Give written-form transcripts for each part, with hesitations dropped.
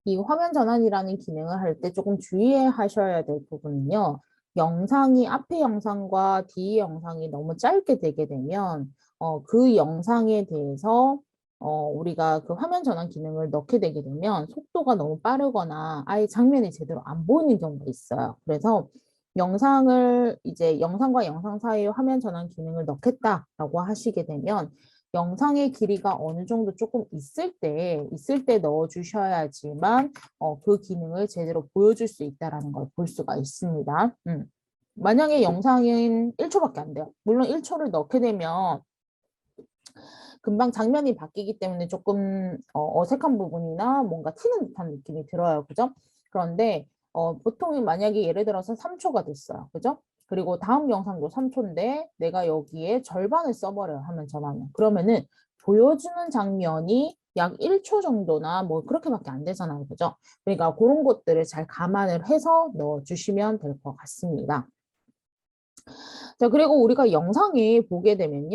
이 화면 전환이라는 기능을 할 때 조금 주의해 하셔야 될 부분은요. 영상이 앞에 영상과 뒤에 영상이 너무 짧게 되게 되면 그 영상에 대해서 우리가 그 화면 전환 기능을 넣게 되게 되면 속도가 너무 빠르거나 아예 장면이 제대로 안 보이는 경우가 있어요. 그래서 영상을 이제 영상과 영상 사이에 화면 전환 기능을 넣겠다라고 하시게 되면 영상의 길이가 어느 정도 조금 있을 때 넣어 주셔야지만 그 기능을 제대로 보여줄 수 있다라는 걸 볼 수가 있습니다. 만약에 영상은 1초밖에 안 돼요. 물론 1초를 넣게 되면 금방 장면이 바뀌기 때문에 조금 어색한 부분이나 뭔가 튀는 듯한 느낌이 들어요. 그죠? 그런데 보통 만약에 예를 들어서 3초가 됐어요. 그죠? 그리고 다음 영상도 3초인데 내가 여기에 절반을 써버려요. 화면 전환을. 그러면은 보여주는 장면이 약 1초 정도나 뭐 그렇게밖에 안 되잖아요. 그죠? 그러니까 그런 것들을 잘 감안을 해서 넣어주시면 될 것 같습니다. 자, 그리고 우리가 영상이 보게 되면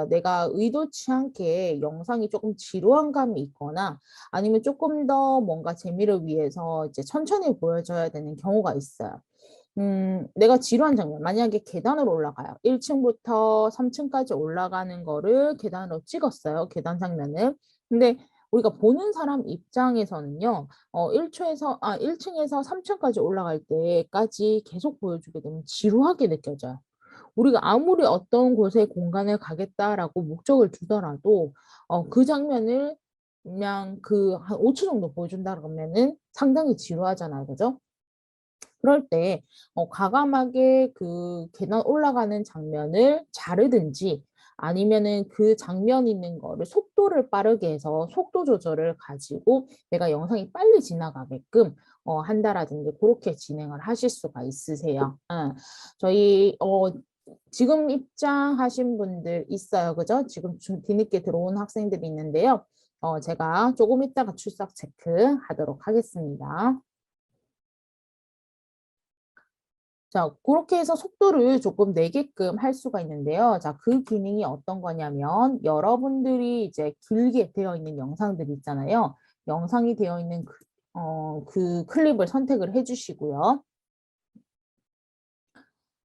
내가 의도치 않게 영상이 조금 지루한 감이 있거나 아니면 조금 더 뭔가 재미를 위해서 이제 천천히 보여줘야 되는 경우가 있어요. 내가 지루한 장면, 만약에 계단으로 올라가요. 1층부터 3층까지 올라가는 거를 계단으로 찍었어요. 계단 장면을. 근데 우리가 보는 사람 입장에서는요, 1층에서 3층까지 올라갈 때까지 계속 보여주게 되면 지루하게 느껴져요. 우리가 아무리 어떤 곳에 공간을 가겠다라고 목적을 두더라도 그 장면을 그냥 그 한 5초 정도 보여준다 그러면은 상당히 지루하잖아요. 그죠? 그럴 때 과감하게 그 계단 올라가는 장면을 자르든지 아니면은 그 장면 있는 거를 속도를 빠르게 해서 속도 조절을 가지고 내가 영상이 빨리 지나가게끔 한다라든지 그렇게 진행을 하실 수가 있으세요. 저희 지금 입장하신 분들 있어요. 그죠? 지금 좀 뒤늦게 들어온 학생들이 있는데요. 제가 조금 이따가 출석 체크하도록 하겠습니다. 자, 그렇게 해서 속도를 조금 내게끔 할 수가 있는데요. 자, 그 기능이 어떤 거냐면 여러분들이 이제 길게 되어 있는 영상들이 있잖아요. 영상이 되어 있는 그 클립을 선택을 해주시고요.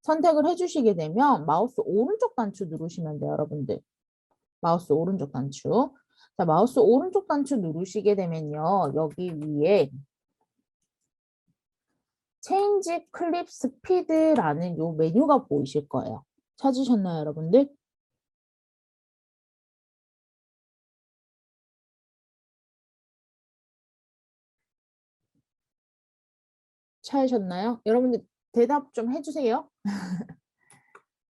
선택을 해주시게 되면 마우스 오른쪽 단추 누르시면 돼요, 여러분들. 마우스 오른쪽 단추. 자, 마우스 오른쪽 단추 누르시게 되면요. 여기 위에 체인지 클립 스피드라는 요 메뉴가 보이실 거예요. 찾으셨나요, 여러분들? 찾으셨나요? 여러분들 대답 좀 해주세요.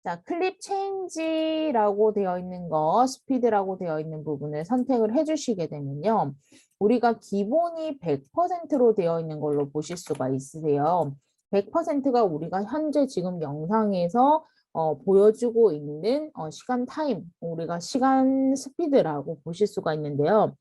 자, 클립 체인지라고 되어 있는 거, 스피드라고 되어 있는 부분을 선택을 해주시게 되면요. 우리가 기본이 100%로 되어 있는 걸로 보실 수가 있으세요. 100%가 우리가 현재 지금 영상에서 보여주고 있는 시간 타임, 우리가 시간 스피드라고 보실 수가 있는데요.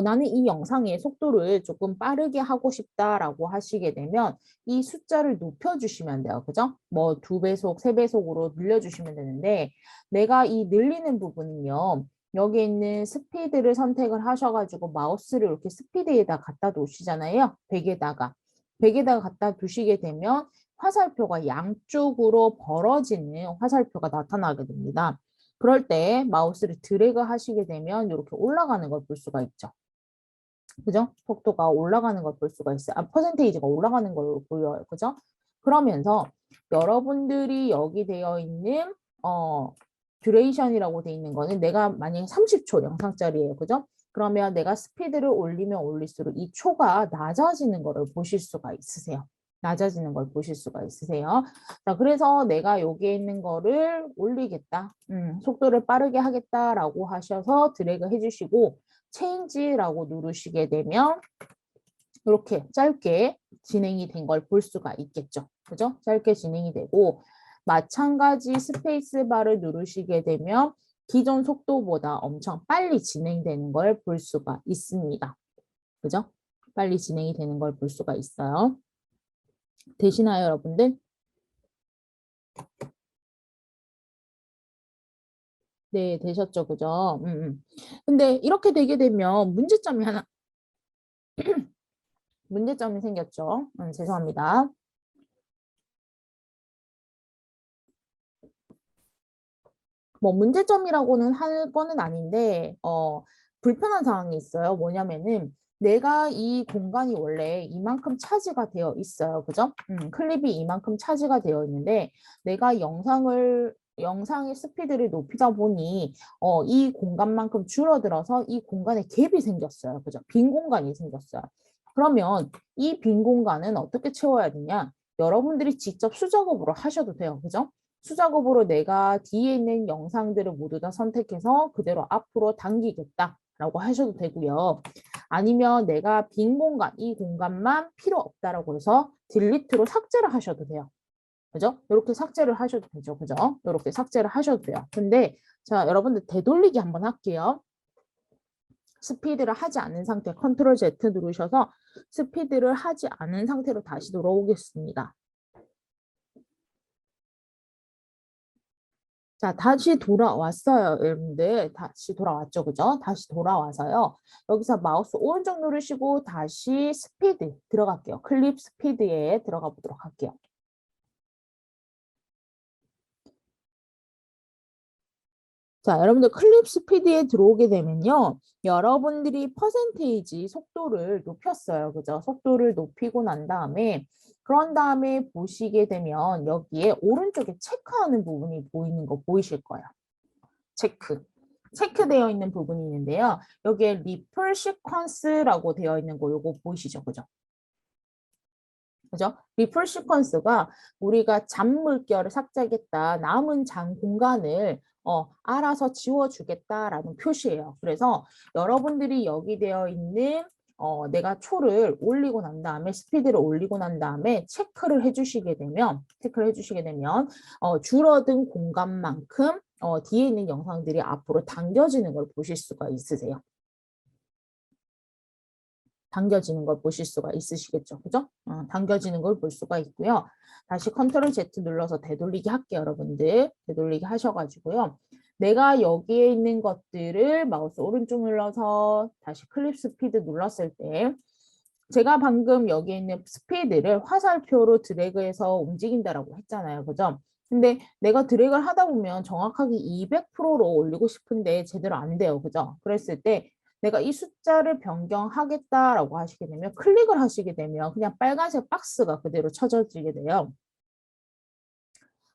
나는 이 영상의 속도를 조금 빠르게 하고 싶다라고 하시게 되면 이 숫자를 높여주시면 돼요. 그죠? 뭐 2배속, 3배속으로 늘려주시면 되는데 내가 이 늘리는 부분은요. 여기 있는 스피드를 선택을 하셔가지고 마우스를 이렇게 스피드에다 갖다 놓으시잖아요. 100에다가. 100에다가 갖다 두시게 되면 화살표가 양쪽으로 벌어지는 화살표가 나타나게 됩니다. 그럴 때 마우스를 드래그 하시게 되면 이렇게 올라가는 걸 볼 수가 있죠. 그죠? 속도가 올라가는 걸 볼 수가 있어요. 퍼센테이지가 올라가는 걸 보여요. 그죠? 그러면서 여러분들이 여기 되어 있는, 듀레이션이라고 되어 있는 거는 내가 만약에 30초 영상짜리예요. 그죠? 그러면 내가 스피드를 올리면 올릴수록 이 초가 낮아지는 거를 보실 수가 있으세요. 낮아지는 걸 보실 수가 있으세요. 자, 그래서 내가 여기에 있는 거를 올리겠다. 속도를 빠르게 하겠다라고 하셔서 드래그 해주시고, 체인지라고 누르시게 되면 이렇게 짧게 진행이 된 걸 볼 수가 있겠죠. 그죠? 짧게 진행이 되고 마찬가지 스페이스바를 누르시게 되면 기존 속도보다 엄청 빨리 진행되는 걸 볼 수가 있습니다. 그죠? 빨리 진행이 되는 걸 볼 수가 있어요. 되시나요, 여러분들? 네, 되셨죠, 그죠? 근데 이렇게 되게 되면 문제점이 하나 문제점이 생겼죠. 죄송합니다. 뭐 문제점이라고는 할 거는 아닌데 불편한 상황이 있어요. 뭐냐면은 내가 이 공간이 원래 이만큼 차지가 되어 있어요. 그죠? 클립이 이만큼 차지가 되어 있는데 내가 영상의 스피드를 높이다 보니 이 공간만큼 줄어들어서 이 공간에 갭이 생겼어요. 그죠? 빈 공간이 생겼어요. 그러면 이 빈 공간은 어떻게 채워야 되냐? 여러분들이 직접 수작업으로 하셔도 돼요. 그죠? 수작업으로 내가 뒤에 있는 영상들을 모두 다 선택해서 그대로 앞으로 당기겠다라고 하셔도 되고요. 아니면 내가 빈 공간, 이 공간만 필요 없다라고 해서 딜리트로 삭제를 하셔도 돼요. 그죠? 이렇게 삭제를 하셔도 되죠. 그죠? 이렇게 삭제를 하셔도 돼요. 근데 자, 여러분들 되돌리기 한번 할게요. 스피드를 하지 않은 상태, 컨트롤 Z 누르셔서 스피드를 하지 않은 상태로 다시 돌아오겠습니다. 자, 다시 돌아왔어요, 여러분들. 다시 돌아왔죠, 그죠? 다시 돌아와서요. 여기서 마우스 오른쪽 누르시고 다시 스피드 들어갈게요. 클립 스피드에 들어가 보도록 할게요. 자, 여러분들 클립 스피드에 들어오게 되면요. 여러분들이 퍼센테이지 속도를 높였어요. 그죠? 속도를 높이고 난 다음에 그런 다음에 보시게 되면 여기에 오른쪽에 체크하는 부분이 보이는 거 보이실 거예요. 체크. 체크되어 있는 부분이 있는데요. 여기에 리플 시퀀스라고 되어 있는 거 요거 보이시죠? 그죠? 그죠? 리플 시퀀스가 우리가 잔 물결을 삭제하겠다. 남은 잔 공간을 알아서 지워주겠다라는 표시예요. 그래서 여러분들이 여기 되어 있는 내가 초를 올리고 난 다음에 스피드를 올리고 난 다음에 체크를 해주시게 되면 줄어든 공간만큼 뒤에 있는 영상들이 앞으로 당겨지는 걸 보실 수가 있으세요. 당겨지는 걸 보실 수가 있으시겠죠. 그죠? 당겨지는 걸 볼 수가 있고요. 다시 컨트롤 Z 눌러서 되돌리기 할게요, 여러분들. 되돌리기 하셔가지고요. 내가 여기에 있는 것들을 마우스 오른쪽 눌러서 다시 클립 스피드 눌렀을 때 제가 방금 여기 있는 스피드를 화살표로 드래그해서 움직인다라고 했잖아요. 그죠? 근데 내가 드래그를 하다 보면 정확하게 200%로 올리고 싶은데 제대로 안 돼요. 그죠? 그랬을 때 내가 이 숫자를 변경하겠다라고 하시게 되면 클릭을 하시게 되면 그냥 빨간색 박스가 그대로 쳐져지게 돼요.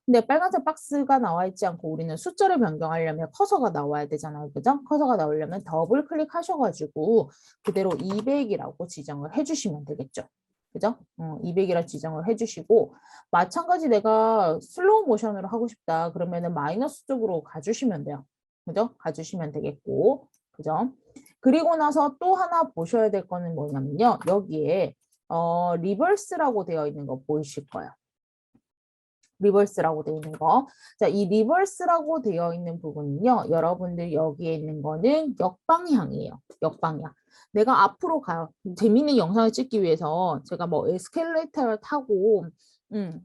근데 빨간색 박스가 나와 있지 않고 우리는 숫자를 변경하려면 커서가 나와야 되잖아요. 그죠? 커서가 나오려면 더블 클릭하셔가지고 그대로 200이라고 지정을 해주시면 되겠죠. 그죠? 200이라 지정을 해주시고 마찬가지 내가 슬로우 모션으로 하고 싶다. 그러면은 마이너스 쪽으로 가주시면 돼요. 그죠? 가주시면 되겠고. 그죠? 그리고 나서 또 하나 보셔야 될 거는 뭐냐면요. 여기에 리버스라고 되어 있는 거 보이실 거예요. 리버스라고 되어 있는 거. 자, 이 리버스라고 되어 있는 부분은요. 여러분들 여기에 있는 거는 역방향이에요. 역방향. 내가 앞으로 가요. 재밌는 영상을 찍기 위해서 제가 뭐 에스컬레이터를 타고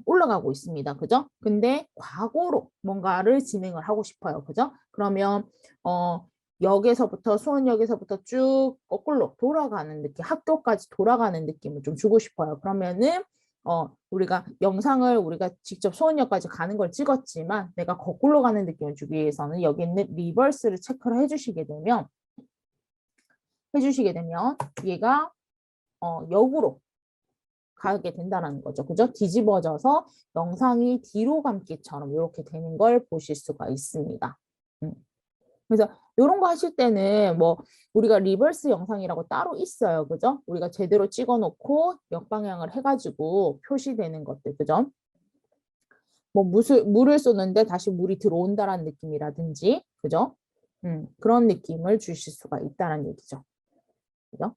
올라가고 있습니다. 그죠? 근데 과거로 뭔가를 진행을 하고 싶어요. 그죠? 그러면 역에서부터 수원역에서부터 쭉 거꾸로 돌아가는 느낌, 학교까지 돌아가는 느낌을 좀 주고 싶어요. 그러면은 우리가 영상을 우리가 직접 수원역까지 가는 걸 찍었지만 내가 거꾸로 가는 느낌을 주기 위해서는 여기 있는 리버스를 체크를 해주시게 되면 얘가 역으로 가게 된다는 거죠. 그죠? 뒤집어져서 영상이 뒤로 감기처럼 이렇게 되는 걸 보실 수가 있습니다. 그래서 이런 거 하실 때는 뭐 우리가 리버스 영상이라고 따로 있어요. 그죠? 우리가 제대로 찍어 놓고 역방향을 해가지고 표시되는 것들. 그죠? 뭐 물을 쏘는데 다시 물이 들어온다라는 느낌이라든지. 그죠? 그런 느낌을 주실 수가 있다는 얘기죠. 그죠?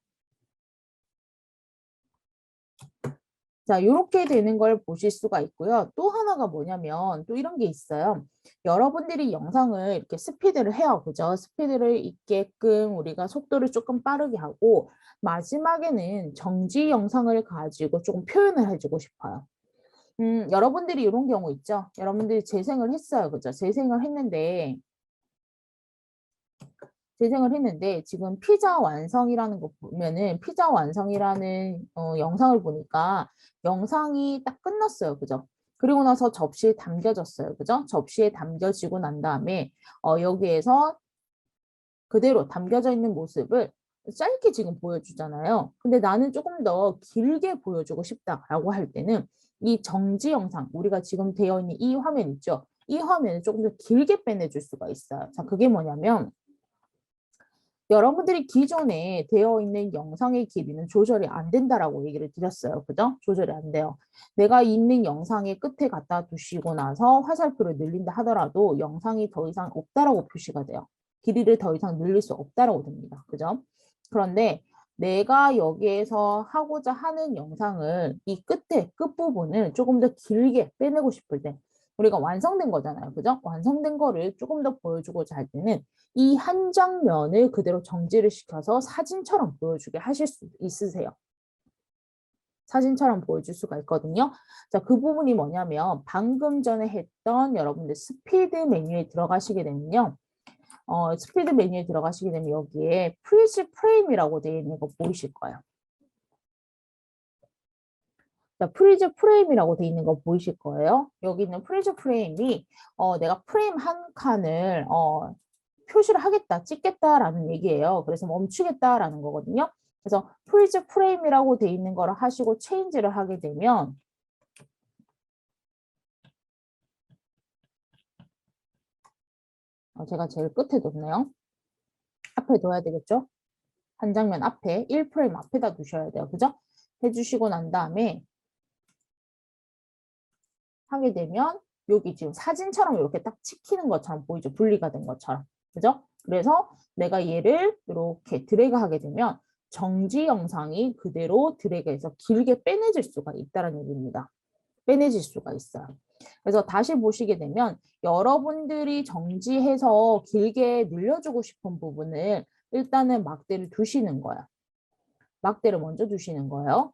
자, 이렇게 되는 걸 보실 수가 있고요. 또 하나가 뭐냐면 또 이런 게 있어요. 여러분들이 영상을 이렇게 스피드를 해요. 그죠? 스피드를 있게끔 우리가 속도를 조금 빠르게 하고 마지막에는 정지 영상을 가지고 조금 표현을 해주고 싶어요. 여러분들이 이런 경우 있죠? 여러분들이 재생을 했어요. 그죠? 재생을 했는데 재생을 했는데 지금 피자 완성이라는 거 보면은 피자 완성이라는 영상을 보니까 영상이 딱 끝났어요. 그죠? 그리고 나서 접시에 담겨졌어요. 그죠? 접시에 담겨지고 난 다음에 여기에서 그대로 담겨져 있는 모습을 짧게 지금 보여주잖아요. 근데 나는 조금 더 길게 보여주고 싶다라고 할 때는 이 정지 영상, 우리가 지금 되어 있는 이 화면 있죠? 이 화면을 조금 더 길게 빼내줄 수가 있어요. 자, 그게 뭐냐면 여러분들이 기존에 되어 있는 영상의 길이는 조절이 안 된다라고 얘기를 드렸어요. 그죠? 조절이 안 돼요. 내가 있는 영상의 끝에 갖다 두시고 나서 화살표를 늘린다 하더라도 영상이 더 이상 없다라고 표시가 돼요. 길이를 더 이상 늘릴 수 없다라고 됩니다. 그죠? 그런데 내가 여기에서 하고자 하는 영상을 이 끝에 끝부분을 조금 더 길게 빼내고 싶을 때 우리가 완성된 거잖아요. 그죠? 완성된 거를 조금 더 보여주고자 할 때는 이 한 장면을 그대로 정지를 시켜서 사진처럼 보여주게 하실 수 있으세요. 사진처럼 보여줄 수가 있거든요. 자, 그 부분이 뭐냐면 방금 전에 했던 여러분들 스피드 메뉴에 들어가시게 되면요. 스피드 메뉴에 들어가시게 되면 여기에 프리즈 프레임이라고 되어 있는 거 보이실 거예요. 자, 프리즈 프레임이라고 되어 있는 거 보이실 거예요. 여기 있는 프리즈 프레임이 내가 프레임 한 칸을 표시를 하겠다, 찍겠다라는 얘기예요. 그래서 멈추겠다라는 거거든요. 그래서 프리즈 프레임이라고 돼 있는 거를 하시고 체인지를 하게 되면 제가 제일 끝에 뒀네요. 앞에 둬야 되겠죠? 한 장면 앞에 1프레임 앞에다 두셔야 돼요. 그죠? 해주시고 난 다음에 하게 되면 여기 지금 사진처럼 이렇게 딱 찍히는 것처럼 보이죠? 분리가 된 것처럼. 그죠? 그래서 내가 얘를 이렇게 드래그 하게 되면 정지 영상이 그대로 드래그해서 길게 빼내질 수가 있다는 얘기입니다. 빼내질 수가 있어요. 그래서 다시 보시게 되면 여러분들이 정지해서 길게 늘려주고 싶은 부분을 일단은 막대를 두시는 거예요. 막대를 먼저 두시는 거예요.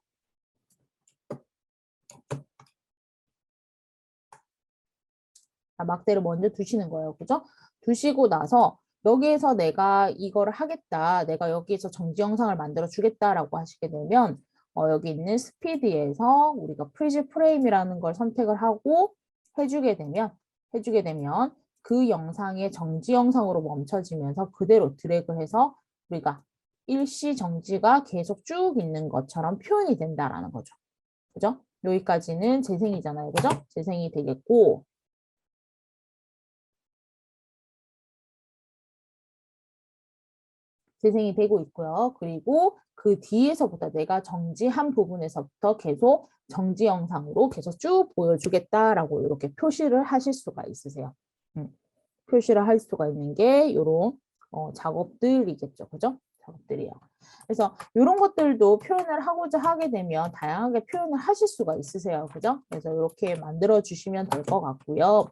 막대를 먼저 두시는 거예요. 그죠? 두시고 나서 여기에서 내가 이거를 하겠다. 내가 여기에서 정지 영상을 만들어 주겠다라고 하시게 되면 여기 있는 스피드에서 우리가 프리즈 프레임이라는 걸 선택을 하고 해주게 되면 그 영상의 정지 영상으로 멈춰지면서 그대로 드래그해서 우리가 일시 정지가 계속 쭉 있는 것처럼 표현이 된다라는 거죠. 그죠? 여기까지는 재생이잖아요. 그죠? 재생이 되겠고 재생이 되고 있고요. 그리고 그 뒤에서부터 내가 정지한 부분에서부터 계속 정지 영상으로 계속 쭉 보여주겠다라고 이렇게 표시를 하실 수가 있으세요. 표시를 할 수가 있는 게 이런 작업들이겠죠. 그죠? 작업들이요. 그래서 이런 것들도 표현을 하고자 하게 되면 다양하게 표현을 하실 수가 있으세요. 그죠? 그래서 이렇게 만들어 주시면 될 것 같고요.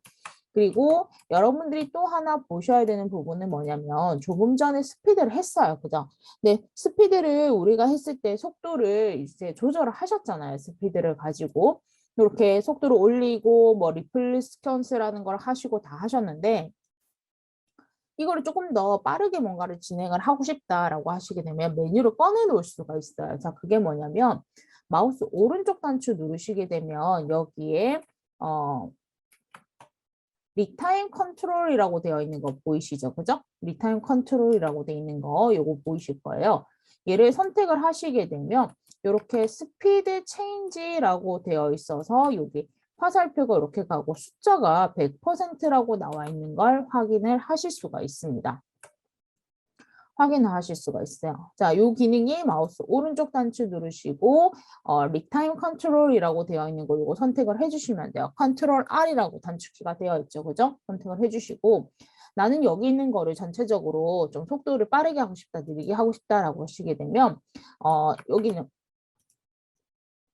그리고 여러분들이 또 하나 보셔야 되는 부분은 뭐냐면 조금 전에 스피드를 했어요. 그죠? 근데 스피드를 우리가 했을 때 속도를 이제 조절을 하셨잖아요. 스피드를 가지고. 이렇게 속도를 올리고 뭐 리플리스턴스라는 걸 하시고 다 하셨는데 이거를 조금 더 빠르게 뭔가를 진행을 하고 싶다라고 하시게 되면 메뉴를 꺼내 놓을 수가 있어요. 자, 그게 뭐냐면 마우스 오른쪽 단추 누르시게 되면 여기에 리타임 컨트롤이라고 되어 있는 거 보이시죠? 그죠? 리타임 컨트롤이라고 되어 있는 거 요거 보이실 거예요. 얘를 선택을 하시게 되면 이렇게 스피드 체인지라고 되어 있어서 여기 화살표가 이렇게 가고 숫자가 100%라고 나와 있는 걸 확인을 하실 수가 있습니다. 확인하실 수가 있어요. 자, 이 기능이 마우스 오른쪽 단추 누르시고 리타임 컨트롤이라고 되어 있는 거 이거 선택을 해주시면 돼요. 컨트롤 R이라고 단축키가 되어 있죠. 그죠? 선택을 해주시고 나는 여기 있는 거를 전체적으로 좀 속도를 빠르게 하고 싶다, 느리게 하고 싶다라고 하시게 되면 여기는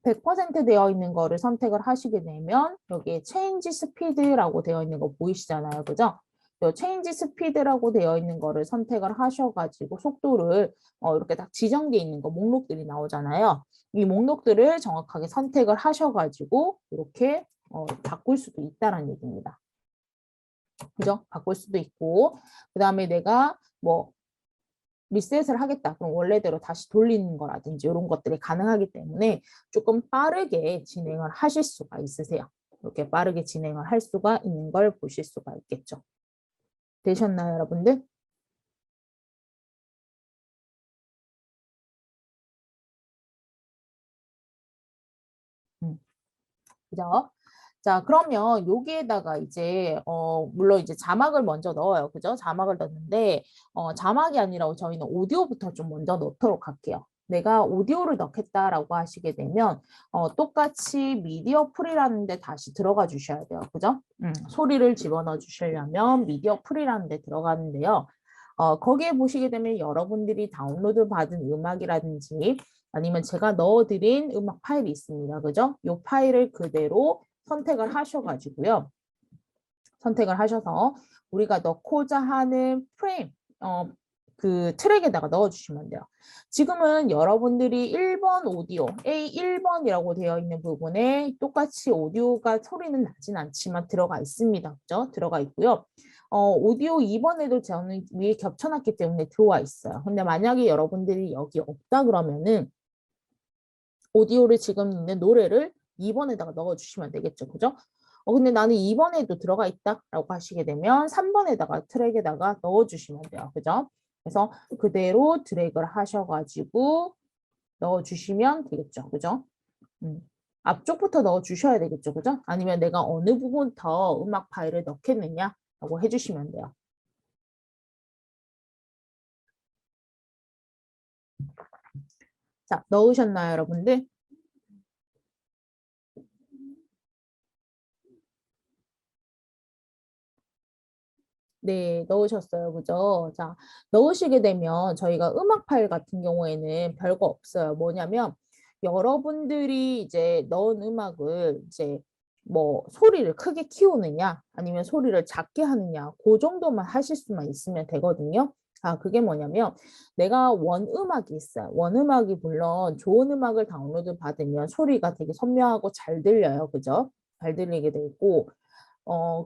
100% 되어 있는 거를 선택을 하시게 되면 여기에 체인지 스피드라고 되어 있는 거 보이시잖아요. 그죠? 요 체인지 스피드라고 되어 있는 거를 선택을 하셔가지고 속도를 이렇게 딱 지정되어 있는 거 목록들이 나오잖아요. 이 목록들을 정확하게 선택을 하셔가지고 이렇게 바꿀 수도 있다는 얘기입니다. 그죠? 바꿀 수도 있고 그 다음에 내가 뭐 리셋을 하겠다. 그럼 원래대로 다시 돌리는 거라든지 이런 것들이 가능하기 때문에 조금 빠르게 진행을 하실 수가 있으세요. 이렇게 빠르게 진행을 할 수가 있는 걸 보실 수가 있겠죠. 되셨나요, 여러분들? 그죠? 자, 그러면 여기에다가 이제 물론 이제 자막을 먼저 넣어요. 그죠? 자막을 넣는데 자막이 아니라 저희는 오디오부터 좀 먼저 넣도록 할게요. 내가 오디오를 넣겠다라고 하시게 되면 똑같이 미디어 풀이라는 데 다시 들어가 주셔야 돼요. 그죠? 소리를 집어넣어 주시려면 미디어 풀이라는 데 들어가는데요. 거기에 보시게 되면 여러분들이 다운로드 받은 음악이라든지 아니면 제가 넣어드린 음악 파일이 있습니다. 그죠? 이 파일을 그대로 선택을 하셔가지고요. 선택을 하셔서 우리가 넣고자 하는 프레임, 그 트랙에다가 넣어주시면 돼요. 지금은 여러분들이 1번 오디오, A1번이라고 되어 있는 부분에 똑같이 오디오가 소리는 나진 않지만 들어가 있습니다. 그죠? 들어가 있고요. 오디오 2번에도 저는 위에 겹쳐놨기 때문에 들어와 있어요. 근데 만약에 여러분들이 여기 없다 그러면은 오디오를 지금 있는 노래를 2번에다가 넣어주시면 되겠죠. 그죠? 근데 나는 2번에도 들어가 있다라고 하시게 되면 3번에다가 트랙에다가 넣어주시면 돼요. 그죠? 그래서 그대로 드래그를 하셔가지고 넣어주시면 되겠죠. 그죠? 앞쪽부터 넣어주셔야 되겠죠. 그죠? 아니면 내가 어느 부분부터 음악 파일을 넣겠느냐라고 해주시면 돼요. 자, 넣으셨나요, 여러분들? 네, 넣으셨어요. 그죠? 자, 넣으시게 되면 저희가 음악 파일 같은 경우에는 별거 없어요. 뭐냐면 여러분들이 이제 넣은 음악을 이제 뭐 소리를 크게 키우느냐 아니면 소리를 작게 하느냐 그 정도만 하실 수만 있으면 되거든요. 아, 그게 뭐냐면 내가 원음악이 있어요. 원음악이 물론 좋은 음악을 다운로드 받으면 소리가 되게 선명하고 잘 들려요. 그죠? 잘 들리게 되고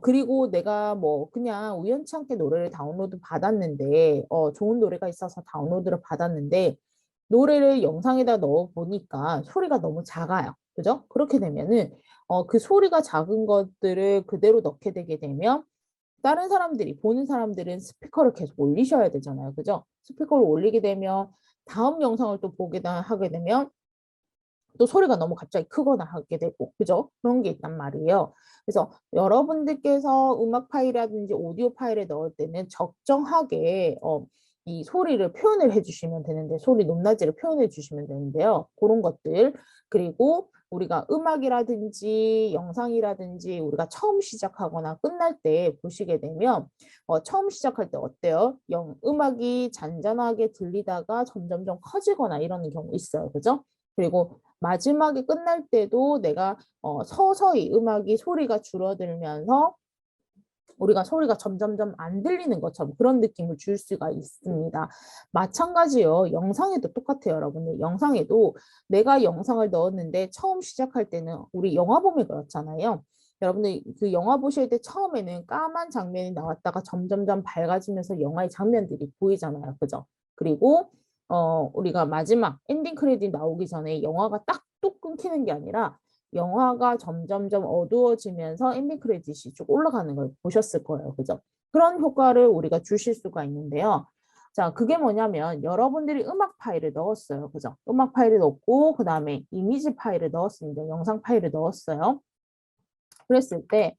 그리고 내가 뭐 그냥 우연찮게 노래를 다운로드 받았는데, 좋은 노래가 있어서 다운로드를 받았는데, 노래를 영상에다 넣어 보니까 소리가 너무 작아요. 그죠? 그렇게 되면은, 그 소리가 작은 것들을 그대로 넣게 되게 되면, 다른 사람들이, 보는 사람들은 스피커를 계속 올리셔야 되잖아요. 그죠? 스피커를 올리게 되면, 다음 영상을 또 하게 되면, 또 소리가 너무 갑자기 크거나 하게 되고, 그죠? 그런 게 있단 말이에요. 그래서 여러분들께서 음악 파일이라든지 오디오 파일에 넣을 때는 적정하게 이 소리를 표현을 해주시면 되는데, 소리 높낮이를 표현해 주시면 되는데요. 그런 것들. 그리고 우리가 음악이라든지 영상이라든지 우리가 처음 시작하거나 끝날 때 보시게 되면 처음 시작할 때 어때요? 음악이 잔잔하게 들리다가 점점점 커지거나 이러는 경우 있어요. 그죠? 그리고 마지막에 끝날 때도 내가 서서히 음악이 소리가 줄어들면서 우리가 소리가 점점점 안 들리는 것처럼 그런 느낌을 줄 수가 있습니다. 마찬가지요. 영상에도 똑같아요, 여러분들. 영상에도 내가 영상을 넣었는데 처음 시작할 때는 우리 영화 보면 그렇잖아요. 여러분들 그 영화 보실 때 처음에는 까만 장면이 나왔다가 점점점 밝아지면서 영화의 장면들이 보이잖아요. 그죠? 그리고 우리가 마지막 엔딩 크레딧 나오기 전에 영화가 딱 뚝 끊기는 게 아니라 영화가 점점점 어두워지면서 엔딩 크레딧이 쭉 올라가는 걸 보셨을 거예요. 그죠? 그런 효과를 우리가 주실 수가 있는데요. 자, 그게 뭐냐면 여러분들이 음악 파일을 넣었어요. 그죠? 음악 파일을 넣고 그다음에 이미지 파일을 넣었습니다. 영상 파일을 넣었어요. 그랬을 때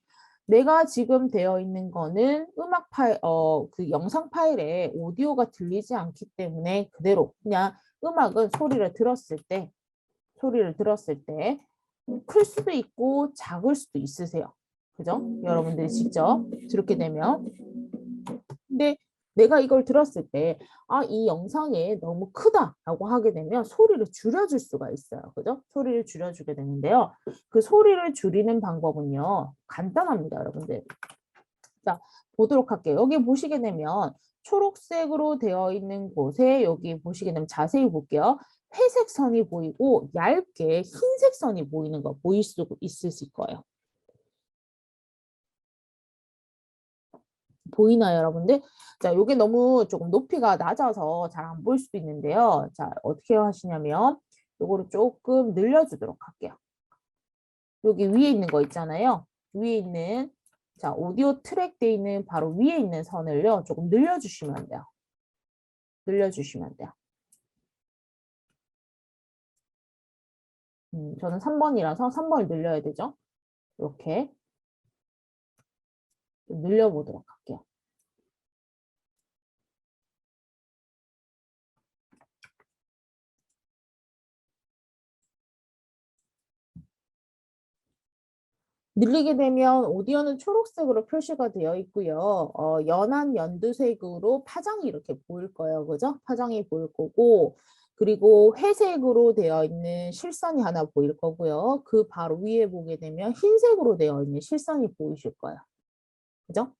내가 지금 되어 있는 거는 음악 파일, 그 영상 파일에 오디오가 들리지 않기 때문에 그대로 그냥 음악은 소리를 들었을 때 클 수도 있고 작을 수도 있으세요. 그죠? 여러분들이 직접 그렇게 되면. 근데 내가 이걸 들었을 때, 아, 이 영상이 너무 크다라고 하게 되면 소리를 줄여줄 수가 있어요. 그죠? 소리를 줄여주게 되는데요. 그 소리를 줄이는 방법은요, 간단합니다, 여러분들. 자, 보도록 할게요. 여기 보시게 되면 초록색으로 되어 있는 곳에 여기 보시게 되면 자세히 볼게요. 회색 선이 보이고 얇게 흰색 선이 보이는 거 보일 수 있으실 거예요. 보이나요, 여러분들? 자, 요게 너무 조금 높이가 낮아서 잘 안 보일 수도 있는데요. 자, 어떻게 하시냐면 요거를 조금 늘려주도록 할게요. 여기 위에 있는 거 있잖아요. 위에 있는 자, 오디오 트랙 돼 있는 바로 위에 있는 선을요. 조금 늘려주시면 돼요. 늘려주시면 돼요. 저는 3번이라서 3번을 늘려야 되죠. 이렇게 좀 늘려보도록 할게요. 늘리게 되면 오디오는 초록색으로 표시가 되어 있고요. 연한 연두색으로 파장이 이렇게 보일 거예요. 그죠? 파장이 보일 거고 그리고 회색으로 되어 있는 실선이 하나 보일 거고요. 그 바로 위에 보게 되면 흰색으로 되어 있는 실선이 보이실 거예요. 그죠?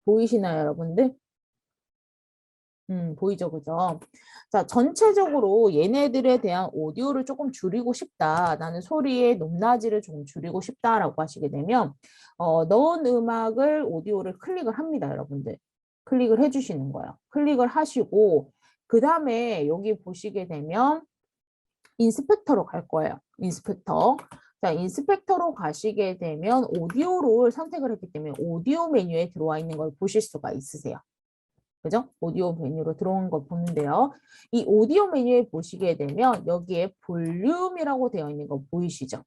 보이시나요, 여러분들? 보이죠, 그죠? 자, 전체적으로 얘네들에 대한 오디오를 조금 줄이고 싶다. 나는 소리의 높낮이를 조금 줄이고 싶다라고 하시게 되면, 넣은 음악을, 오디오를 클릭을 합니다, 여러분들. 클릭을 해주시는 거예요. 클릭을 하시고, 그 다음에 여기 보시게 되면, 인스펙터로 갈 거예요. 인스펙터. 자, 인스펙터로 가시게 되면, 오디오를 선택을 했기 때문에, 오디오 메뉴에 들어와 있는 걸 보실 수가 있으세요. 그죠? 오디오 메뉴로 들어온 거 보는데요. 이 오디오 메뉴에 보시게 되면 여기에 볼륨이라고 되어 있는 거 보이시죠?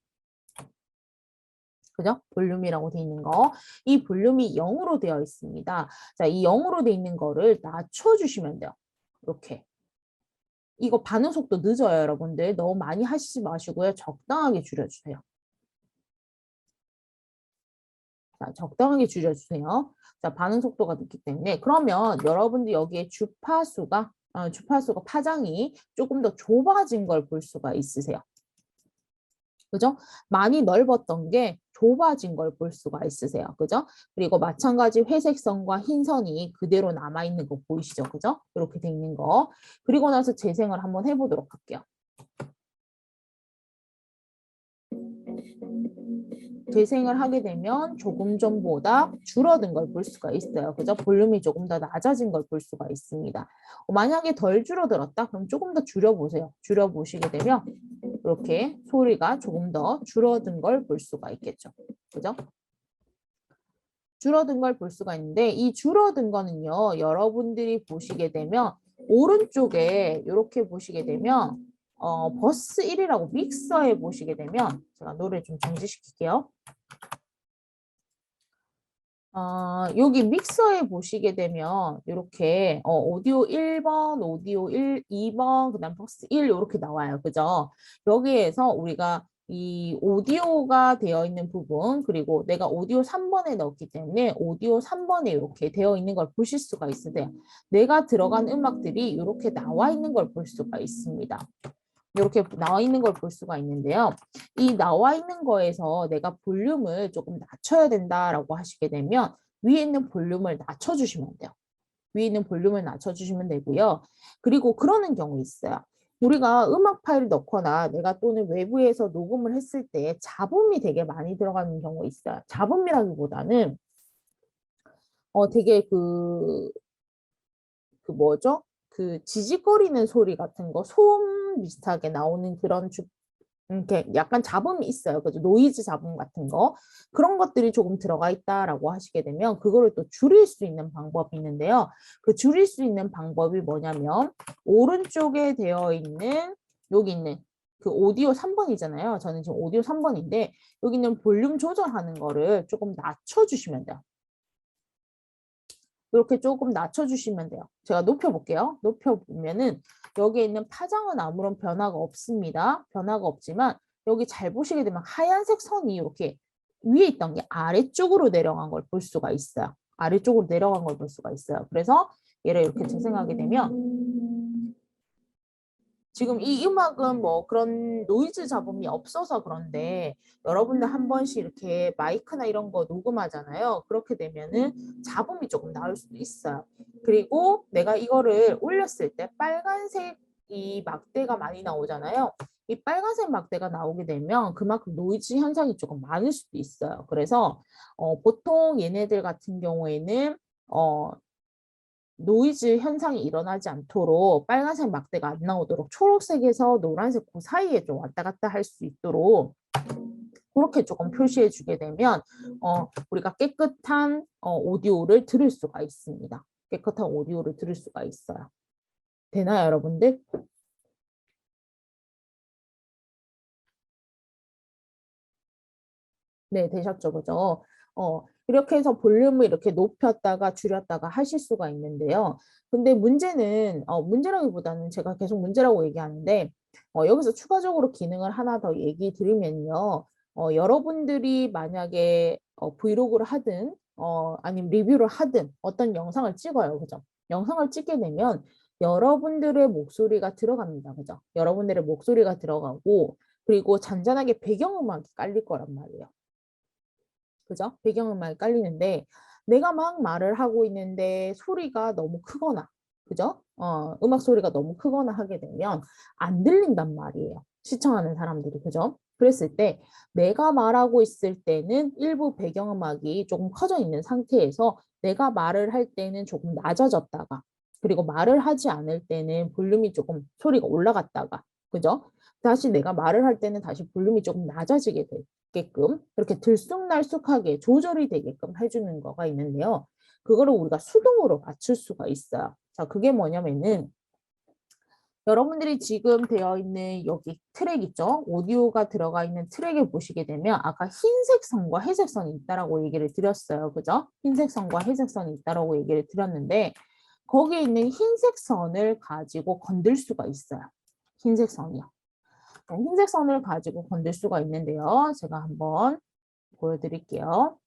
그죠? 볼륨이라고 되어 있는 거. 이 볼륨이 0으로 되어 있습니다. 자, 이 0으로 되어 있는 거를 낮춰주시면 돼요. 이렇게. 이거 반응 속도 늦어요, 여러분들. 너무 많이 하시지 마시고요. 적당하게 줄여주세요. 자, 적당하게 줄여주세요. 자, 반응 속도가 늦기 때문에 그러면 여러분들 여기에 주파수가 파장이 조금 더 좁아진 걸 볼 수가 있으세요. 그죠? 많이 넓었던 게 좁아진 걸 볼 수가 있으세요. 그죠? 그리고 마찬가지 회색 선과 흰 선이 그대로 남아있는 거 보이시죠? 그죠? 이렇게 돼 있는 거. 그리고 나서 재생을 한번 해보도록 할게요. 재생을 하게 되면 조금 전보다 줄어든 걸 볼 수가 있어요. 그죠? 볼륨이 조금 더 낮아진 걸 볼 수가 있습니다. 만약에 덜 줄어들었다? 그럼 조금 더 줄여보세요. 줄여보시게 되면 이렇게 소리가 조금 더 줄어든 걸 볼 수가 있겠죠. 그죠? 줄어든 걸 볼 수가 있는데 이 줄어든 거는요. 여러분들이 보시게 되면 오른쪽에 이렇게 보시게 되면 버스 1이라고 믹서에 보시게 되면 제가 노래 좀 정지시킬게요. 여기 믹서에 보시게 되면 이렇게 오디오 1번, 오디오 1, 2번, 그다음 버스 1 이렇게 나와요. 그죠? 여기에서 우리가 이 오디오가 되어 있는 부분 그리고 내가 오디오 3번에 넣었기 때문에 오디오 3번에 이렇게 되어 있는 걸 보실 수가 있으세요. 내가 들어간 음악들이 이렇게 나와 있는 걸 볼 수가 있습니다. 이렇게 나와 있는 걸 볼 수가 있는데요. 이 나와 있는 거에서 내가 볼륨을 조금 낮춰야 된다라고 하시게 되면 위에 있는 볼륨을 낮춰주시면 돼요. 위에 있는 볼륨을 낮춰주시면 되고요. 그리고 그러는 경우 있어요. 우리가 음악 파일을 넣거나 내가 또는 외부에서 녹음을 했을 때 잡음이 되게 많이 들어가는 경우 있어요. 잡음이라기보다는 되게 그 뭐죠? 그 지직거리는 소리 같은 거, 소음 비슷하게 나오는 그런 이렇게 약간 잡음이 있어요. 그죠? 노이즈 잡음 같은 거. 그런 것들이 조금 들어가 있다라고 하시게 되면 그거를 또 줄일 수 있는 방법이 있는데요. 그 줄일 수 있는 방법이 뭐냐면 오른쪽에 되어 있는 여기 있는 그 오디오 3번이잖아요. 저는 지금 오디오 3번인데 여기 있는 볼륨 조절하는 거를 조금 낮춰주시면 돼요. 이렇게 조금 낮춰주시면 돼요. 제가 높여볼게요. 높여보면은 여기에 있는 파장은 아무런 변화가 없습니다. 변화가 없지만 여기 잘 보시게 되면 하얀색 선이 이렇게 위에 있던 게 아래쪽으로 내려간 걸 볼 수가 있어요. 아래쪽으로 내려간 걸 볼 수가 있어요. 그래서 얘를 이렇게 재생하게 되면 지금 이 음악은 뭐 그런 노이즈 잡음이 없어서 그런데 여러분들 한 번씩 이렇게 마이크나 이런 거 녹음하잖아요. 그렇게 되면은 잡음이 조금 나올 수도 있어요. 그리고 내가 이거를 올렸을 때 빨간색 이 막대가 많이 나오잖아요. 이 빨간색 막대가 나오게 되면 그만큼 노이즈 현상이 조금 많을 수도 있어요. 그래서 보통 얘네들 같은 경우에는 노이즈 현상이 일어나지 않도록 빨간색 막대가 안 나오도록 초록색에서 노란색 그 사이에 좀 왔다 갔다 할 수 있도록 그렇게 조금 표시해 주게 되면 우리가 깨끗한 오디오를 들을 수가 있습니다. 깨끗한 오디오를 들을 수가 있어요. 되나요, 여러분들? 네, 되셨죠, 그죠? 이렇게 해서 볼륨을 이렇게 높였다가 줄였다가 하실 수가 있는데요. 근데 문제는, 문제라기보다는 제가 계속 문제라고 얘기하는데, 여기서 추가적으로 기능을 하나 더 얘기 드리면요. 여러분들이 만약에 브이로그를 하든, 아니면 리뷰를 하든 어떤 영상을 찍어요, 그죠? 영상을 찍게 되면 여러분들의 목소리가 들어갑니다, 그죠? 여러분들의 목소리가 들어가고, 그리고 잔잔하게 배경음악이 깔릴 거란 말이에요. 그죠? 배경음악이 깔리는데 내가 막 말을 하고 있는데 소리가 너무 크거나 그죠? 음악 소리가 너무 크거나 하게 되면 안 들린단 말이에요. 시청하는 사람들이 그죠? 그랬을 때 내가 말하고 있을 때는 일부 배경음악이 조금 커져 있는 상태에서 내가 말을 할 때는 조금 낮아졌다가 그리고 말을 하지 않을 때는 볼륨이 조금 소리가 올라갔다가 그죠? 다시 내가 말을 할 때는 다시 볼륨이 조금 낮아지게 되게끔 이렇게 들쑥날쑥하게 조절이 되게끔 해주는 거가 있는데요. 그거를 우리가 수동으로 맞출 수가 있어요. 자, 그게 뭐냐면은 여러분들이 지금 되어 있는 여기 트랙 있죠? 오디오가 들어가 있는 트랙을 보시게 되면 아까 흰색 선과 회색 선이 있다라고 얘기를 드렸어요. 그죠? 흰색 선과 회색 선이 있다라고 얘기를 드렸는데 거기에 있는 흰색 선을 가지고 건들 수가 있어요. 흰색 선이요. 흰색 선을 가지고 건들 수가 있는데요. 제가 한번 보여드릴게요.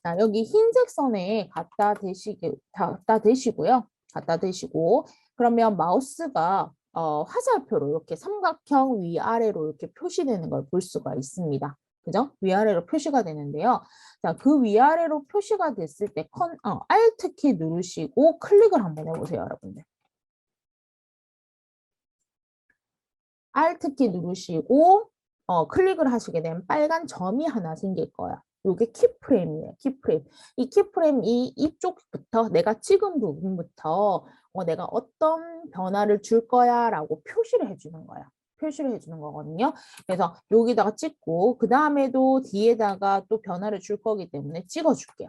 자, 여기 흰색 선에 갖다 대시고요. 갖다 대시고 그러면 마우스가 화살표로 이렇게 삼각형 위아래로 이렇게 표시되는 걸 볼 수가 있습니다. 그죠? 위아래로 표시가 되는데요. 자, 그 위아래로 표시가 됐을 때 Alt 키 누르시고 클릭을 한번 해보세요, 여러분들. Alt 키 누르시고 클릭을 하시게 되면 빨간 점이 하나 생길 거야. 이게 키프레임이에요. 키프레임. 이 키프레임 이쪽부터 내가 찍은 부분부터 내가 어떤 변화를 줄 거야 라고 표시를 해주는 거야. 표시를 해주는 거거든요. 그래서 여기다가 찍고 그 다음에도 뒤에다가 또 변화를 줄 거기 때문에 찍어줄게요.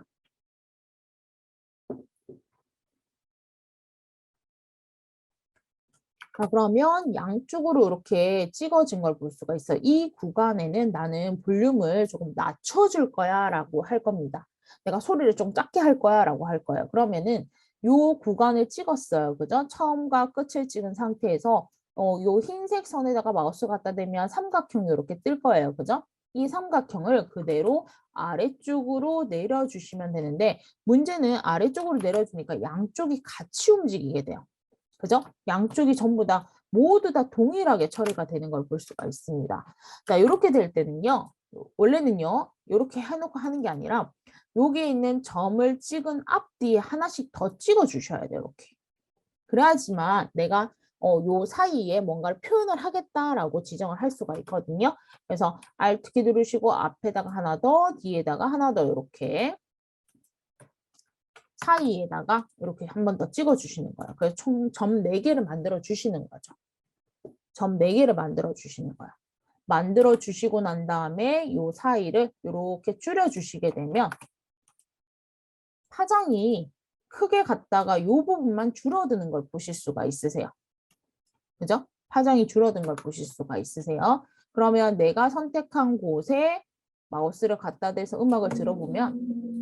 자, 그러면 양쪽으로 이렇게 찍어진 걸 볼 수가 있어요. 이 구간에는 나는 볼륨을 조금 낮춰줄 거야 라고 할 겁니다. 내가 소리를 좀 작게 할 거야 라고 할 거예요. 그러면은 요 구간을 찍었어요. 그죠? 처음과 끝을 찍은 상태에서 요 흰색 선에다가 마우스 갖다 대면 삼각형이 이렇게 뜰 거예요. 그죠? 이 삼각형을 그대로 아래쪽으로 내려주시면 되는데 문제는 아래쪽으로 내려주니까 양쪽이 같이 움직이게 돼요. 그죠? 양쪽이 전부 다 모두 다 동일하게 처리가 되는 걸 볼 수가 있습니다. 자, 이렇게 될 때는요. 원래는요. 이렇게 해놓고 하는 게 아니라 여기에 있는 점을 찍은 앞뒤에 하나씩 더 찍어 주셔야 돼요. 이렇게. 그래야지만 내가 요 사이에 뭔가를 표현을 하겠다라고 지정을 할 수가 있거든요. 그래서 Alt 키 누르시고 앞에다가 하나 더, 뒤에다가 하나 더 이렇게 사이에다가 이렇게 한 번 더 찍어 주시는 거예요. 그래서 총 점 4개를 만들어 주시는 거죠. 점 4개를 만들어 주시는 거예요. 만들어 주시고 난 다음에 이 사이를 이렇게 줄여 주시게 되면 파장이 크게 갔다가 이 부분만 줄어드는 걸 보실 수가 있으세요. 그죠? 파장이 줄어든 걸 보실 수가 있으세요. 그러면 내가 선택한 곳에 마우스를 갖다 대서 음악을 들어보면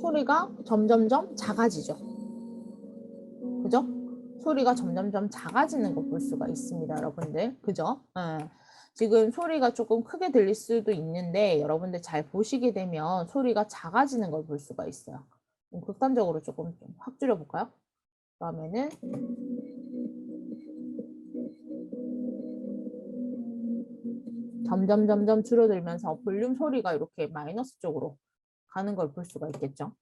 소리가 점점점 작아지죠. 그죠? 소리가 점점점 작아지는 거 볼 수가 있습니다, 여러분들. 그죠? 지금 소리가 조금 크게 들릴 수도 있는데 여러분들 잘 보시게 되면 소리가 작아지는 걸 볼 수가 있어요. 극단적으로 조금 확 줄여볼까요? 그러면은 점점 점점 줄어들면서 볼륨 소리가 이렇게 마이너스 쪽으로 가는 걸 볼 수가 있겠죠.